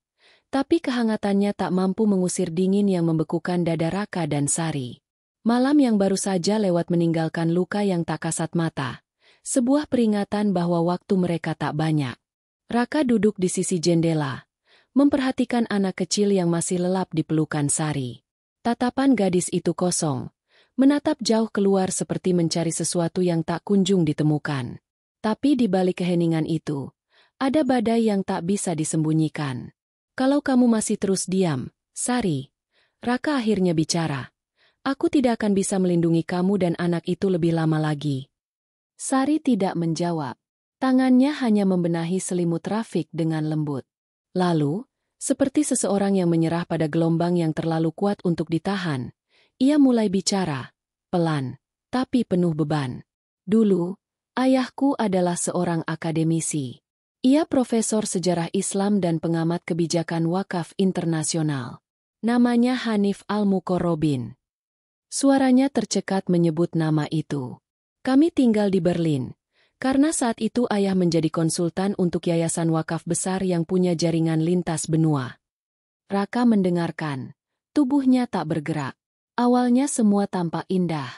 Tapi kehangatannya tak mampu mengusir dingin yang membekukan dada Raka dan Sari. Malam yang baru saja lewat meninggalkan luka yang tak kasat mata. Sebuah peringatan bahwa waktu mereka tak banyak. Raka duduk di sisi jendela, memperhatikan anak kecil yang masih lelap di pelukan Sari. Tatapan gadis itu kosong, menatap jauh keluar seperti mencari sesuatu yang tak kunjung ditemukan. Tapi di balik keheningan itu, ada badai yang tak bisa disembunyikan. Kalau kamu masih terus diam, Sari, Raka akhirnya bicara. Aku tidak akan bisa melindungi kamu dan anak itu lebih lama lagi. Sari tidak menjawab. Tangannya hanya membenahi selimut Rafiq dengan lembut. Lalu, seperti seseorang yang menyerah pada gelombang yang terlalu kuat untuk ditahan, ia mulai bicara, pelan, tapi penuh beban. Dulu, ayahku adalah seorang akademisi. Ia profesor sejarah Islam dan pengamat kebijakan wakaf internasional. Namanya Hanif Al-Muqarrabin. Suaranya tercekat menyebut nama itu. Kami tinggal di Berlin. Karena saat itu ayah menjadi konsultan untuk yayasan wakaf besar yang punya jaringan lintas benua. Raka mendengarkan. Tubuhnya tak bergerak. Awalnya semua tampak indah.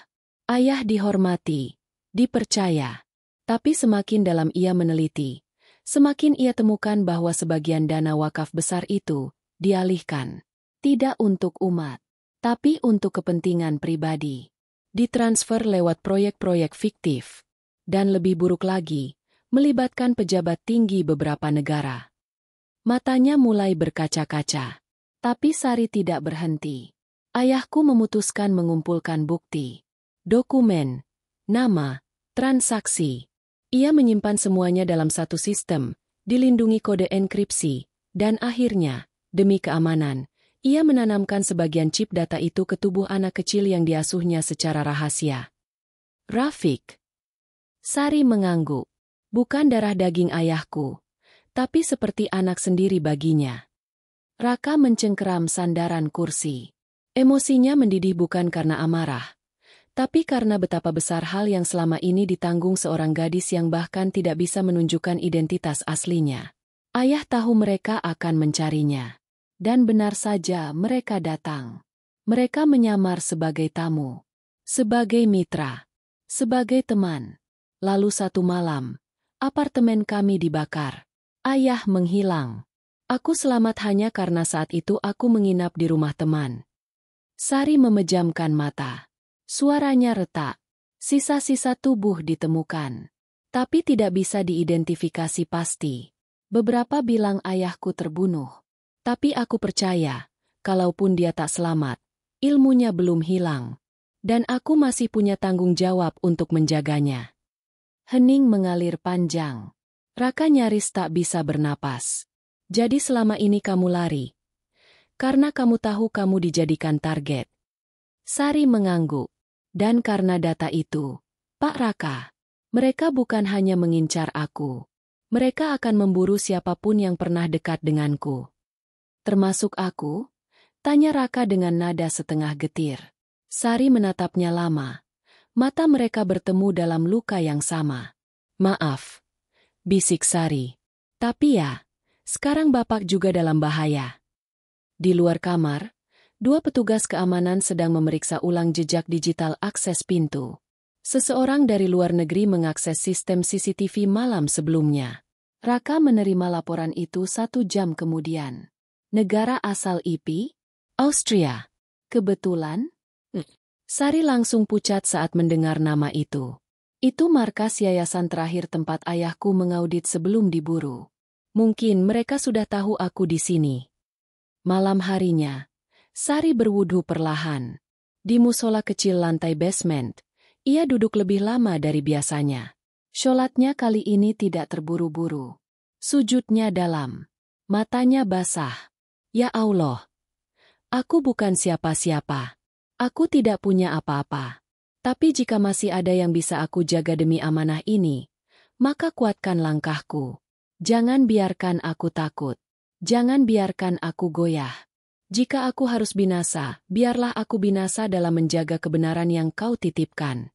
Ayah dihormati, dipercaya. Tapi semakin dalam ia meneliti, semakin ia temukan bahwa sebagian dana wakaf besar itu dialihkan. Tidak untuk umat, tapi untuk kepentingan pribadi. Ditransfer lewat proyek-proyek fiktif. Dan lebih buruk lagi, melibatkan pejabat tinggi beberapa negara. Matanya mulai berkaca-kaca. Tapi Sari tidak berhenti. Ayahku memutuskan mengumpulkan bukti, dokumen, nama, transaksi. Ia menyimpan semuanya dalam satu sistem, dilindungi kode enkripsi, dan akhirnya, demi keamanan, ia menanamkan sebagian chip data itu ke tubuh anak kecil yang diasuhnya secara rahasia. Rafiq. Sari mengangguk. Bukan darah daging ayahku, tapi seperti anak sendiri baginya. Raka mencengkeram sandaran kursi. Emosinya mendidih bukan karena amarah, tapi karena betapa besar hal yang selama ini ditanggung seorang gadis yang bahkan tidak bisa menunjukkan identitas aslinya. Ayah tahu mereka akan mencarinya. Dan benar saja mereka datang. Mereka menyamar sebagai tamu, sebagai mitra, sebagai teman. Lalu satu malam, apartemen kami dibakar. Ayah menghilang. Aku selamat hanya karena saat itu aku menginap di rumah teman. Sari memejamkan mata. Suaranya retak. Sisa-sisa tubuh ditemukan. Tapi tidak bisa diidentifikasi pasti. Beberapa bilang ayahku terbunuh. Tapi aku percaya, kalaupun dia tak selamat, ilmunya belum hilang. Dan aku masih punya tanggung jawab untuk menjaganya. Hening mengalir panjang. Raka nyaris tak bisa bernapas. Jadi selama ini kamu lari. Karena kamu tahu kamu dijadikan target. Sari mengangguk. Dan karena data itu, Pak Raka, mereka bukan hanya mengincar aku. Mereka akan memburu siapapun yang pernah dekat denganku. Termasuk aku? Tanya Raka dengan nada setengah getir. Sari menatapnya lama. Mata mereka bertemu dalam luka yang sama. Maaf, bisik Sari. Tapi ya, sekarang Bapak juga dalam bahaya. Di luar kamar, dua petugas keamanan sedang memeriksa ulang jejak digital akses pintu. Seseorang dari luar negeri mengakses sistem CCTV malam sebelumnya. Raka menerima laporan itu 1 jam kemudian. Negara asal IP? Austria. Kebetulan? Sari langsung pucat saat mendengar nama itu. Itu markas yayasan terakhir tempat ayahku mengaudit sebelum diburu. Mungkin mereka sudah tahu aku di sini. Malam harinya, Sari berwudu perlahan. Di musola kecil lantai basement, ia duduk lebih lama dari biasanya. Sholatnya kali ini tidak terburu-buru. Sujudnya dalam. Matanya basah. Ya Allah, aku bukan siapa-siapa. Aku tidak punya apa-apa. Tapi jika masih ada yang bisa aku jaga demi amanah ini, maka kuatkan langkahku. Jangan biarkan aku takut. Jangan biarkan aku goyah. Jika aku harus binasa, biarlah aku binasa dalam menjaga kebenaran yang kau titipkan.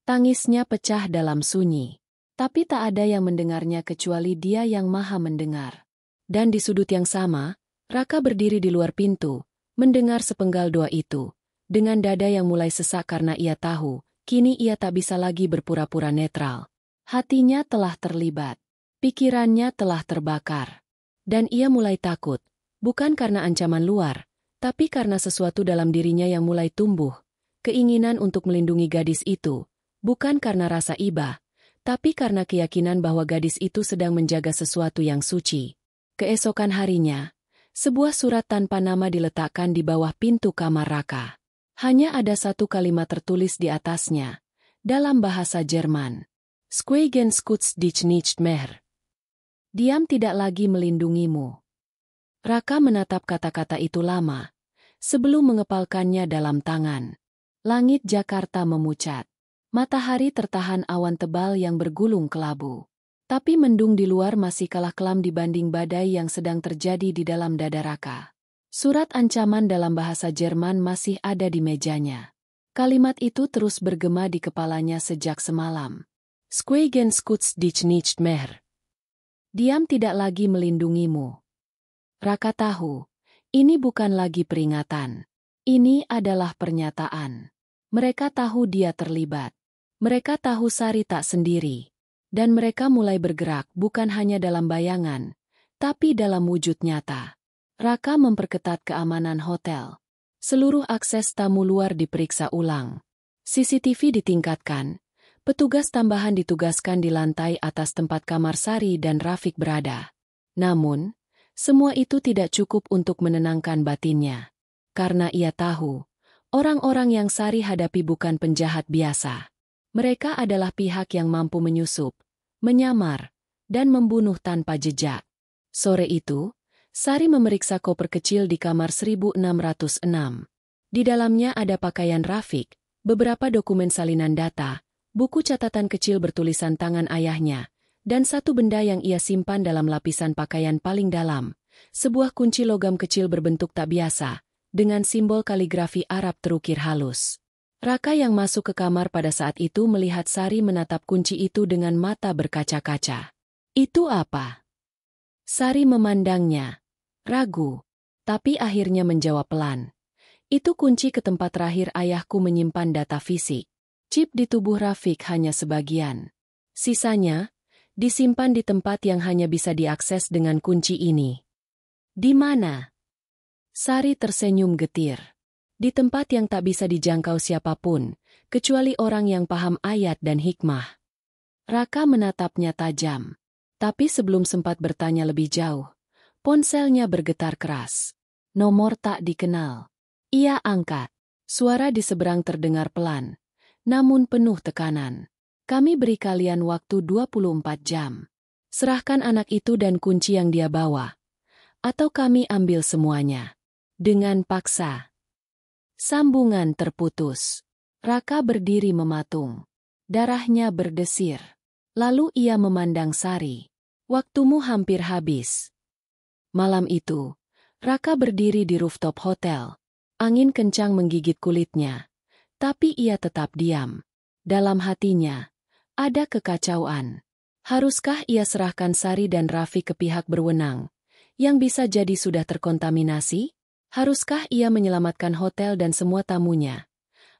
Tangisnya pecah dalam sunyi. Tapi tak ada yang mendengarnya kecuali Dia yang Maha Mendengar. Dan di sudut yang sama, Raka berdiri di luar pintu, mendengar sepenggal doa itu. Dengan dada yang mulai sesak karena ia tahu, kini ia tak bisa lagi berpura-pura netral. Hatinya telah terlibat. Pikirannya telah terbakar. Dan ia mulai takut, bukan karena ancaman luar, tapi karena sesuatu dalam dirinya yang mulai tumbuh. Keinginan untuk melindungi gadis itu, bukan karena rasa iba, tapi karena keyakinan bahwa gadis itu sedang menjaga sesuatu yang suci. Keesokan harinya, sebuah surat tanpa nama diletakkan di bawah pintu kamar Raka. Hanya ada satu kalimat tertulis di atasnya, dalam bahasa Jerman. Schweigen schützt dich nicht mehr. Diam tidak lagi melindungimu. Raka menatap kata-kata itu lama, sebelum mengepalkannya dalam tangan. Langit Jakarta memucat. Matahari tertahan awan tebal yang bergulung kelabu. Tapi mendung di luar masih kalah kelam dibanding badai yang sedang terjadi di dalam dada Raka. Surat ancaman dalam bahasa Jerman masih ada di mejanya. Kalimat itu terus bergema di kepalanya sejak semalam. Schweigen schützt dich nicht mehr. Diam tidak lagi melindungimu. Raka tahu, ini bukan lagi peringatan. Ini adalah pernyataan. Mereka tahu dia terlibat. Mereka tahu Sari tak sendiri. Dan mereka mulai bergerak bukan hanya dalam bayangan, tapi dalam wujud nyata. Raka memperketat keamanan hotel. Seluruh akses tamu luar diperiksa ulang. CCTV ditingkatkan. Petugas tambahan ditugaskan di lantai atas tempat kamar Sari dan Rafiq berada. Namun, semua itu tidak cukup untuk menenangkan batinnya. Karena ia tahu, orang-orang yang Sari hadapi bukan penjahat biasa. Mereka adalah pihak yang mampu menyusup, menyamar, dan membunuh tanpa jejak. Sore itu, Sari memeriksa koper kecil di kamar 1606. Di dalamnya ada pakaian Rafiq, beberapa dokumen salinan data, buku catatan kecil bertulisan tangan ayahnya, dan satu benda yang ia simpan dalam lapisan pakaian paling dalam, sebuah kunci logam kecil berbentuk tak biasa, dengan simbol kaligrafi Arab terukir halus. Raka yang masuk ke kamar pada saat itu melihat Sari menatap kunci itu dengan mata berkaca-kaca. Itu apa? Sari memandangnya, ragu, tapi akhirnya menjawab pelan. Itu kunci ke tempat terakhir ayahku menyimpan data fisik. Chip di tubuh Rafiq hanya sebagian. Sisanya, disimpan di tempat yang hanya bisa diakses dengan kunci ini. Di mana? Sari tersenyum getir. Di tempat yang tak bisa dijangkau siapapun, kecuali orang yang paham ayat dan hikmah. Raka menatapnya tajam. Tapi sebelum sempat bertanya lebih jauh, ponselnya bergetar keras. Nomor tak dikenal. Ia angkat. Suara di seberang terdengar pelan, namun penuh tekanan. Kami beri kalian waktu 24 jam. Serahkan anak itu dan kunci yang dia bawa. Atau kami ambil semuanya. Dengan paksa. Sambungan terputus. Raka berdiri mematung. Darahnya berdesir. Lalu ia memandang Sari. Waktumu hampir habis. Malam itu, Raka berdiri di rooftop hotel. Angin kencang menggigit kulitnya. Tapi ia tetap diam. Dalam hatinya, ada kekacauan. Haruskah ia serahkan Sari dan Rafiq ke pihak berwenang, yang bisa jadi sudah terkontaminasi? Haruskah ia menyelamatkan hotel dan semua tamunya?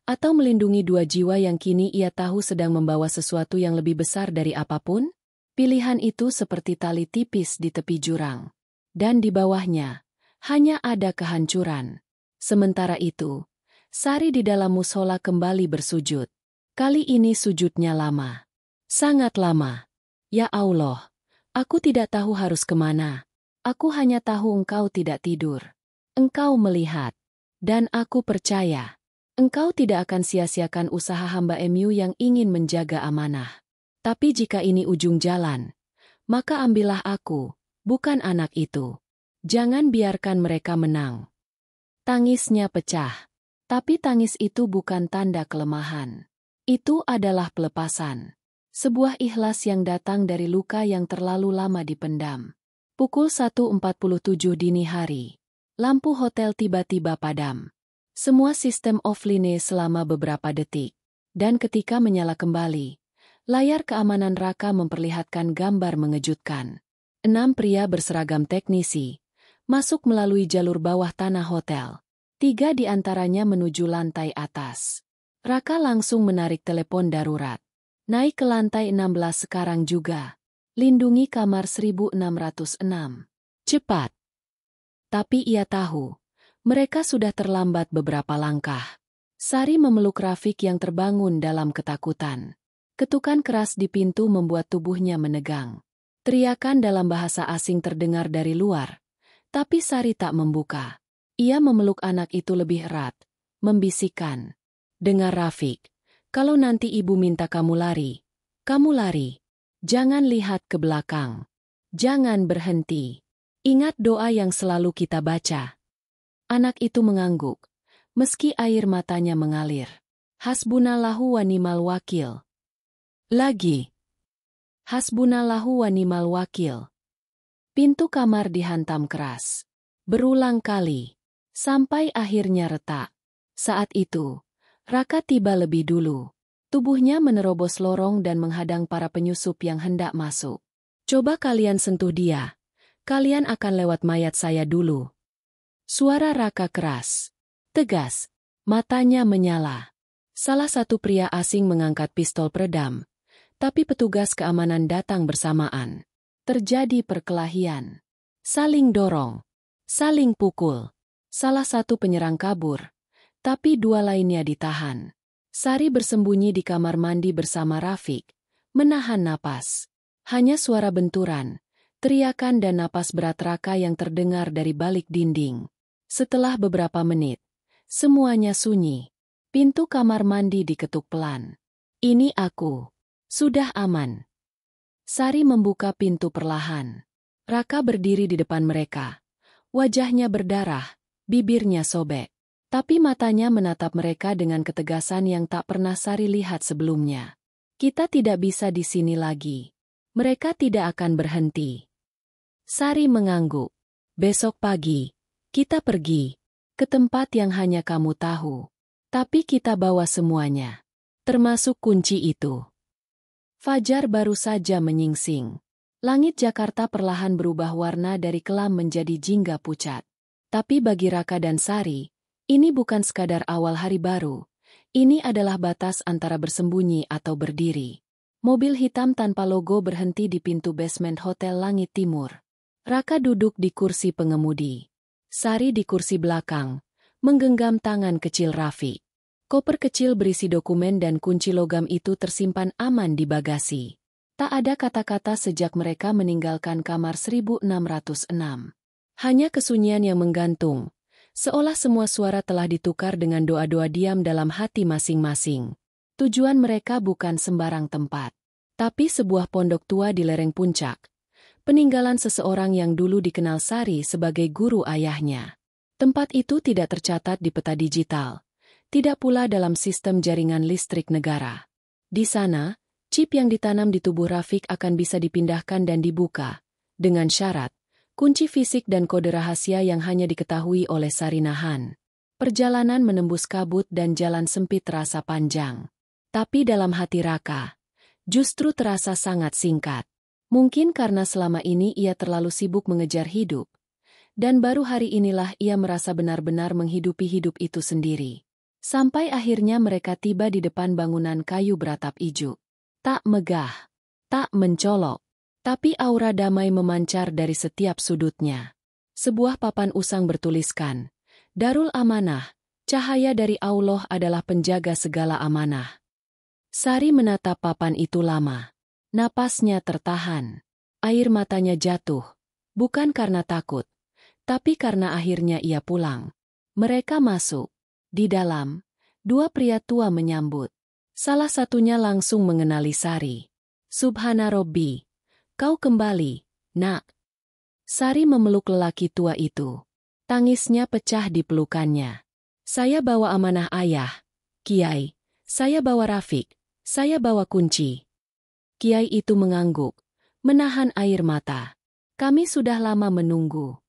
Atau melindungi dua jiwa yang kini ia tahu sedang membawa sesuatu yang lebih besar dari apapun? Pilihan itu seperti tali tipis di tepi jurang. Dan di bawahnya, hanya ada kehancuran. Sementara itu, Sari di dalam mushola kembali bersujud. Kali ini sujudnya lama. Sangat lama. Ya Allah, aku tidak tahu harus kemana. Aku hanya tahu engkau tidak tidur. Engkau melihat. Dan aku percaya. Engkau tidak akan sia-siakan usaha hamba MU yang ingin menjaga amanah. Tapi jika ini ujung jalan, maka ambillah aku, bukan anak itu. Jangan biarkan mereka menang. Tangisnya pecah. Tapi tangis itu bukan tanda kelemahan. Itu adalah pelepasan. Sebuah ikhlas yang datang dari luka yang terlalu lama dipendam. Pukul 1.47 dini hari. Lampu hotel tiba-tiba padam. Semua sistem offline selama beberapa detik. Dan ketika menyala kembali, layar keamanan Raka memperlihatkan gambar mengejutkan. 6 pria berseragam teknisi masuk melalui jalur bawah tanah hotel. 3 di antaranya menuju lantai atas. Raka langsung menarik telepon darurat. Naik ke lantai 16 sekarang juga. Lindungi kamar 1606. Cepat. Tapi ia tahu, mereka sudah terlambat beberapa langkah. Sari memeluk Rafik yang terbangun dalam ketakutan. Ketukan keras di pintu membuat tubuhnya menegang. Teriakan dalam bahasa asing terdengar dari luar, tapi Sari tak membuka. Ia memeluk anak itu lebih erat, membisikkan. Dengar Rafik, kalau nanti ibu minta kamu lari, kamu lari. Jangan lihat ke belakang. Jangan berhenti. Ingat doa yang selalu kita baca. Anak itu mengangguk, meski air matanya mengalir. Hasbunallahu wa ni'mal wakil. Lagi. Hasbunallahu wa ni'mal wakil. Pintu kamar dihantam keras. Berulang kali. Sampai akhirnya retak. Saat itu, Raka tiba lebih dulu. Tubuhnya menerobos lorong dan menghadang para penyusup yang hendak masuk. Coba kalian sentuh dia. Kalian akan lewat mayat saya dulu. Suara Raka keras. Tegas. Matanya menyala. Salah satu pria asing mengangkat pistol peredam. Tapi petugas keamanan datang bersamaan. Terjadi perkelahian. Saling dorong. Saling pukul. Salah satu penyerang kabur. Tapi 2 lainnya ditahan. Sari bersembunyi di kamar mandi bersama Rafik. Menahan napas. Hanya suara benturan, teriakan dan napas berat Raka yang terdengar dari balik dinding. Setelah beberapa menit, semuanya sunyi. Pintu kamar mandi diketuk pelan. Ini aku. Sudah aman. Sari membuka pintu perlahan. Raka berdiri di depan mereka. Wajahnya berdarah, bibirnya sobek. Tapi matanya menatap mereka dengan ketegasan yang tak pernah Sari lihat sebelumnya. Kita tidak bisa di sini lagi. Mereka tidak akan berhenti. Sari mengangguk. Besok pagi, kita pergi ke tempat yang hanya kamu tahu. Tapi kita bawa semuanya. Termasuk kunci itu. Fajar baru saja menyingsing. Langit Jakarta perlahan berubah warna dari kelam menjadi jingga pucat. Tapi bagi Raka dan Sari, ini bukan sekadar awal hari baru. Ini adalah batas antara bersembunyi atau berdiri. Mobil hitam tanpa logo berhenti di pintu basement Hotel Langit Timur. Raka duduk di kursi pengemudi. Sari di kursi belakang, menggenggam tangan kecil Rafik. Koper kecil berisi dokumen dan kunci logam itu tersimpan aman di bagasi. Tak ada kata-kata sejak mereka meninggalkan kamar 1606. Hanya kesunyian yang menggantung, seolah semua suara telah ditukar dengan doa-doa diam dalam hati masing-masing. Tujuan mereka bukan sembarang tempat, tapi sebuah pondok tua di lereng puncak. Peninggalan seseorang yang dulu dikenal Sari sebagai guru ayahnya. Tempat itu tidak tercatat di peta digital. Tidak pula dalam sistem jaringan listrik negara. Di sana, chip yang ditanam di tubuh Rafik akan bisa dipindahkan dan dibuka, dengan syarat, kunci fisik dan kode rahasia yang hanya diketahui oleh Sarinahan. Perjalanan menembus kabut dan jalan sempit terasa panjang. Tapi dalam hati Raka, justru terasa sangat singkat. Mungkin karena selama ini ia terlalu sibuk mengejar hidup, dan baru hari inilah ia merasa benar-benar menghidupi hidup itu sendiri. Sampai akhirnya mereka tiba di depan bangunan kayu beratap ijuk. Tak megah, tak mencolok, tapi aura damai memancar dari setiap sudutnya. Sebuah papan usang bertuliskan, Darul Amanah, cahaya dari Allah adalah penjaga segala amanah. Sari menatap papan itu lama. Napasnya tertahan. Air matanya jatuh, bukan karena takut, tapi karena akhirnya ia pulang. Mereka masuk. Di dalam, 2 pria tua menyambut. Salah satunya langsung mengenali Sari. Subhana Robbi, kau kembali, nak. Sari memeluk lelaki tua itu. Tangisnya pecah di pelukannya. Saya bawa amanah ayah, Kiai. Saya bawa Rafik. Saya bawa kunci. Kiai itu mengangguk, menahan air mata. Kami sudah lama menunggu.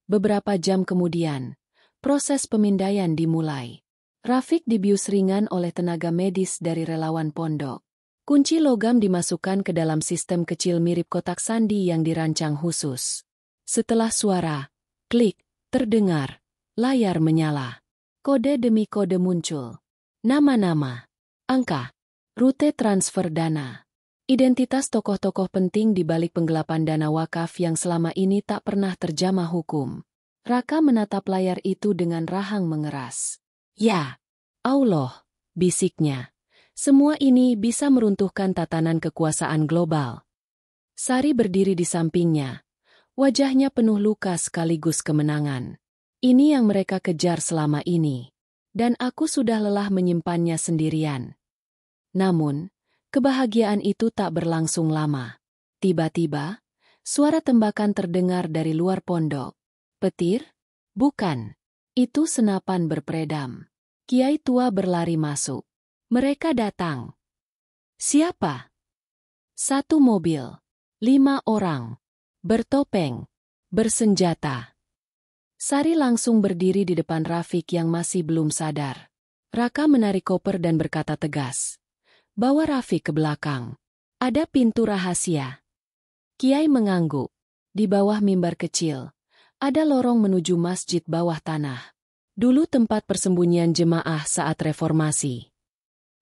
Beberapa jam kemudian, proses pemindaian dimulai. Rafik dibius ringan oleh tenaga medis dari relawan pondok. Kunci logam dimasukkan ke dalam sistem kecil mirip kotak sandi yang dirancang khusus. Setelah suara, klik, terdengar, Layar menyala. Kode demi kode muncul. Nama-nama. Angka. Rute transfer dana. Identitas tokoh-tokoh penting di balik penggelapan dana wakaf yang selama ini tak pernah terjamah hukum. Raka menatap layar itu dengan rahang mengeras. Ya, Allah, bisiknya. Semua ini bisa meruntuhkan tatanan kekuasaan global. Sari berdiri di sampingnya. Wajahnya penuh luka sekaligus kemenangan. Ini yang mereka kejar selama ini. Dan aku sudah lelah menyimpannya sendirian. Namun, kebahagiaan itu tak berlangsung lama. Tiba-tiba, suara tembakan terdengar dari luar pondok. Petir? Bukan. Itu senapan berpredam. Kiai tua berlari masuk. Mereka datang. Siapa? 1 mobil. 5 orang. Bertopeng. Bersenjata. Sari langsung berdiri di depan Rafiq yang masih belum sadar. Raka menarik koper dan berkata tegas. Bawa Rafiq ke belakang. Ada pintu rahasia. Kiai mengangguk. Di bawah mimbar kecil, ada lorong menuju masjid bawah tanah. Dulu tempat persembunyian jemaah saat reformasi.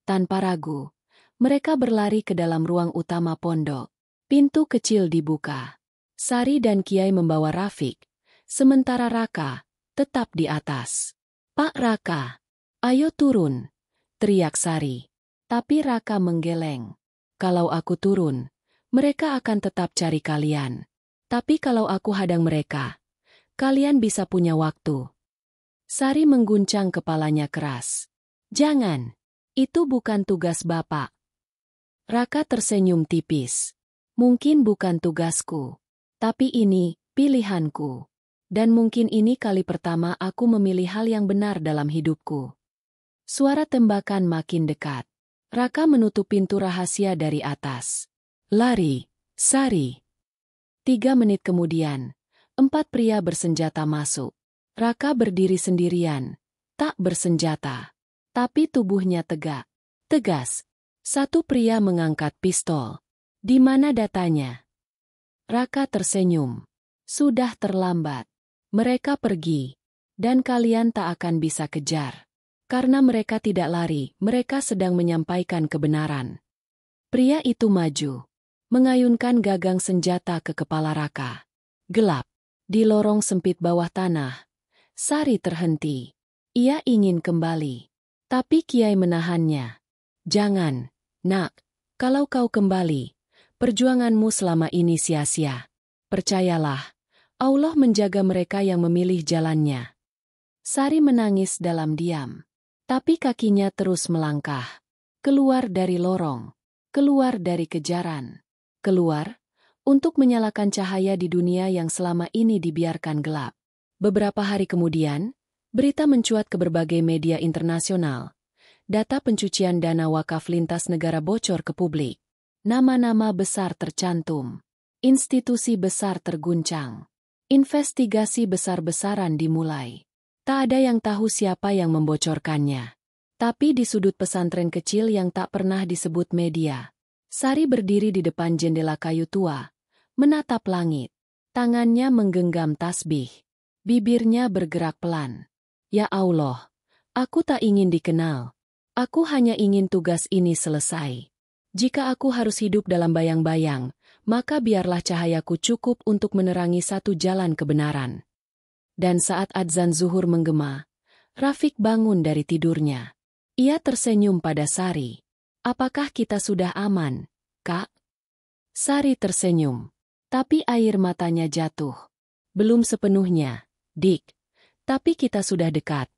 Tanpa ragu, mereka berlari ke dalam ruang utama pondok. Pintu kecil dibuka. Sari dan Kiai membawa Rafiq, sementara Raka tetap di atas. Pak Raka, ayo turun, teriak Sari. Tapi Raka menggeleng. Kalau aku turun, mereka akan tetap cari kalian. Tapi kalau aku hadang mereka, kalian bisa punya waktu. Sari mengguncang kepalanya keras. Jangan. Itu bukan tugas Bapak. Raka tersenyum tipis. Mungkin bukan tugasku. Tapi ini, pilihanku. Dan mungkin ini kali pertama aku memilih hal yang benar dalam hidupku. Suara tembakan makin dekat. Raka menutup pintu rahasia dari atas. Lari, Sari. 3 menit kemudian, 4 pria bersenjata masuk. Raka berdiri sendirian, tak bersenjata. Tapi tubuhnya tegak. Tegas. 1 pria mengangkat pistol. Di mana datanya? Raka tersenyum. Sudah terlambat. Mereka pergi. Dan kalian tak akan bisa kejar. Karena mereka tidak lari, mereka sedang menyampaikan kebenaran. Pria itu maju. Mengayunkan gagang senjata ke kepala Raka. Gelap. Di lorong sempit bawah tanah. Sari terhenti. Ia ingin kembali. Tapi Kiai menahannya. Jangan, nak. Kalau kau kembali, perjuanganmu selama ini sia-sia. Percayalah, Allah menjaga mereka yang memilih jalannya. Sari menangis dalam diam. Tapi kakinya terus melangkah. Keluar dari lorong. Keluar dari kejaran. Keluar, untuk menyalakan cahaya di dunia yang selama ini dibiarkan gelap. Beberapa hari kemudian, berita mencuat ke berbagai media internasional. Data pencucian dana wakaf lintas negara bocor ke publik. Nama-nama besar tercantum. Institusi besar terguncang. Investigasi besar-besaran dimulai. Tak ada yang tahu siapa yang membocorkannya. Tapi di sudut pesantren kecil yang tak pernah disebut media, Sari berdiri di depan jendela kayu tua, menatap langit. Tangannya menggenggam tasbih. Bibirnya bergerak pelan. Ya Allah, aku tak ingin dikenal. Aku hanya ingin tugas ini selesai. Jika aku harus hidup dalam bayang-bayang, maka biarlah cahayaku cukup untuk menerangi satu jalan kebenaran. Dan saat adzan zuhur menggema, Rafiq bangun dari tidurnya. Ia tersenyum pada Sari. Apakah kita sudah aman, Kak? Sari tersenyum. Tapi air matanya jatuh. Belum sepenuhnya, Dik. Tapi kita sudah dekat.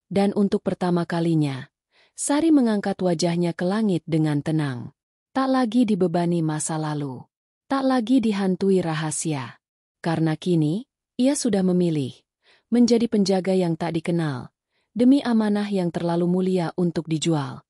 Dan untuk pertama kalinya, Sari mengangkat wajahnya ke langit dengan tenang. Tak lagi dibebani masa lalu. Tak lagi dihantui rahasia. Karena kini, ia sudah memilih. Menjadi penjaga yang tak dikenal. Demi amanah yang terlalu mulia untuk dijual.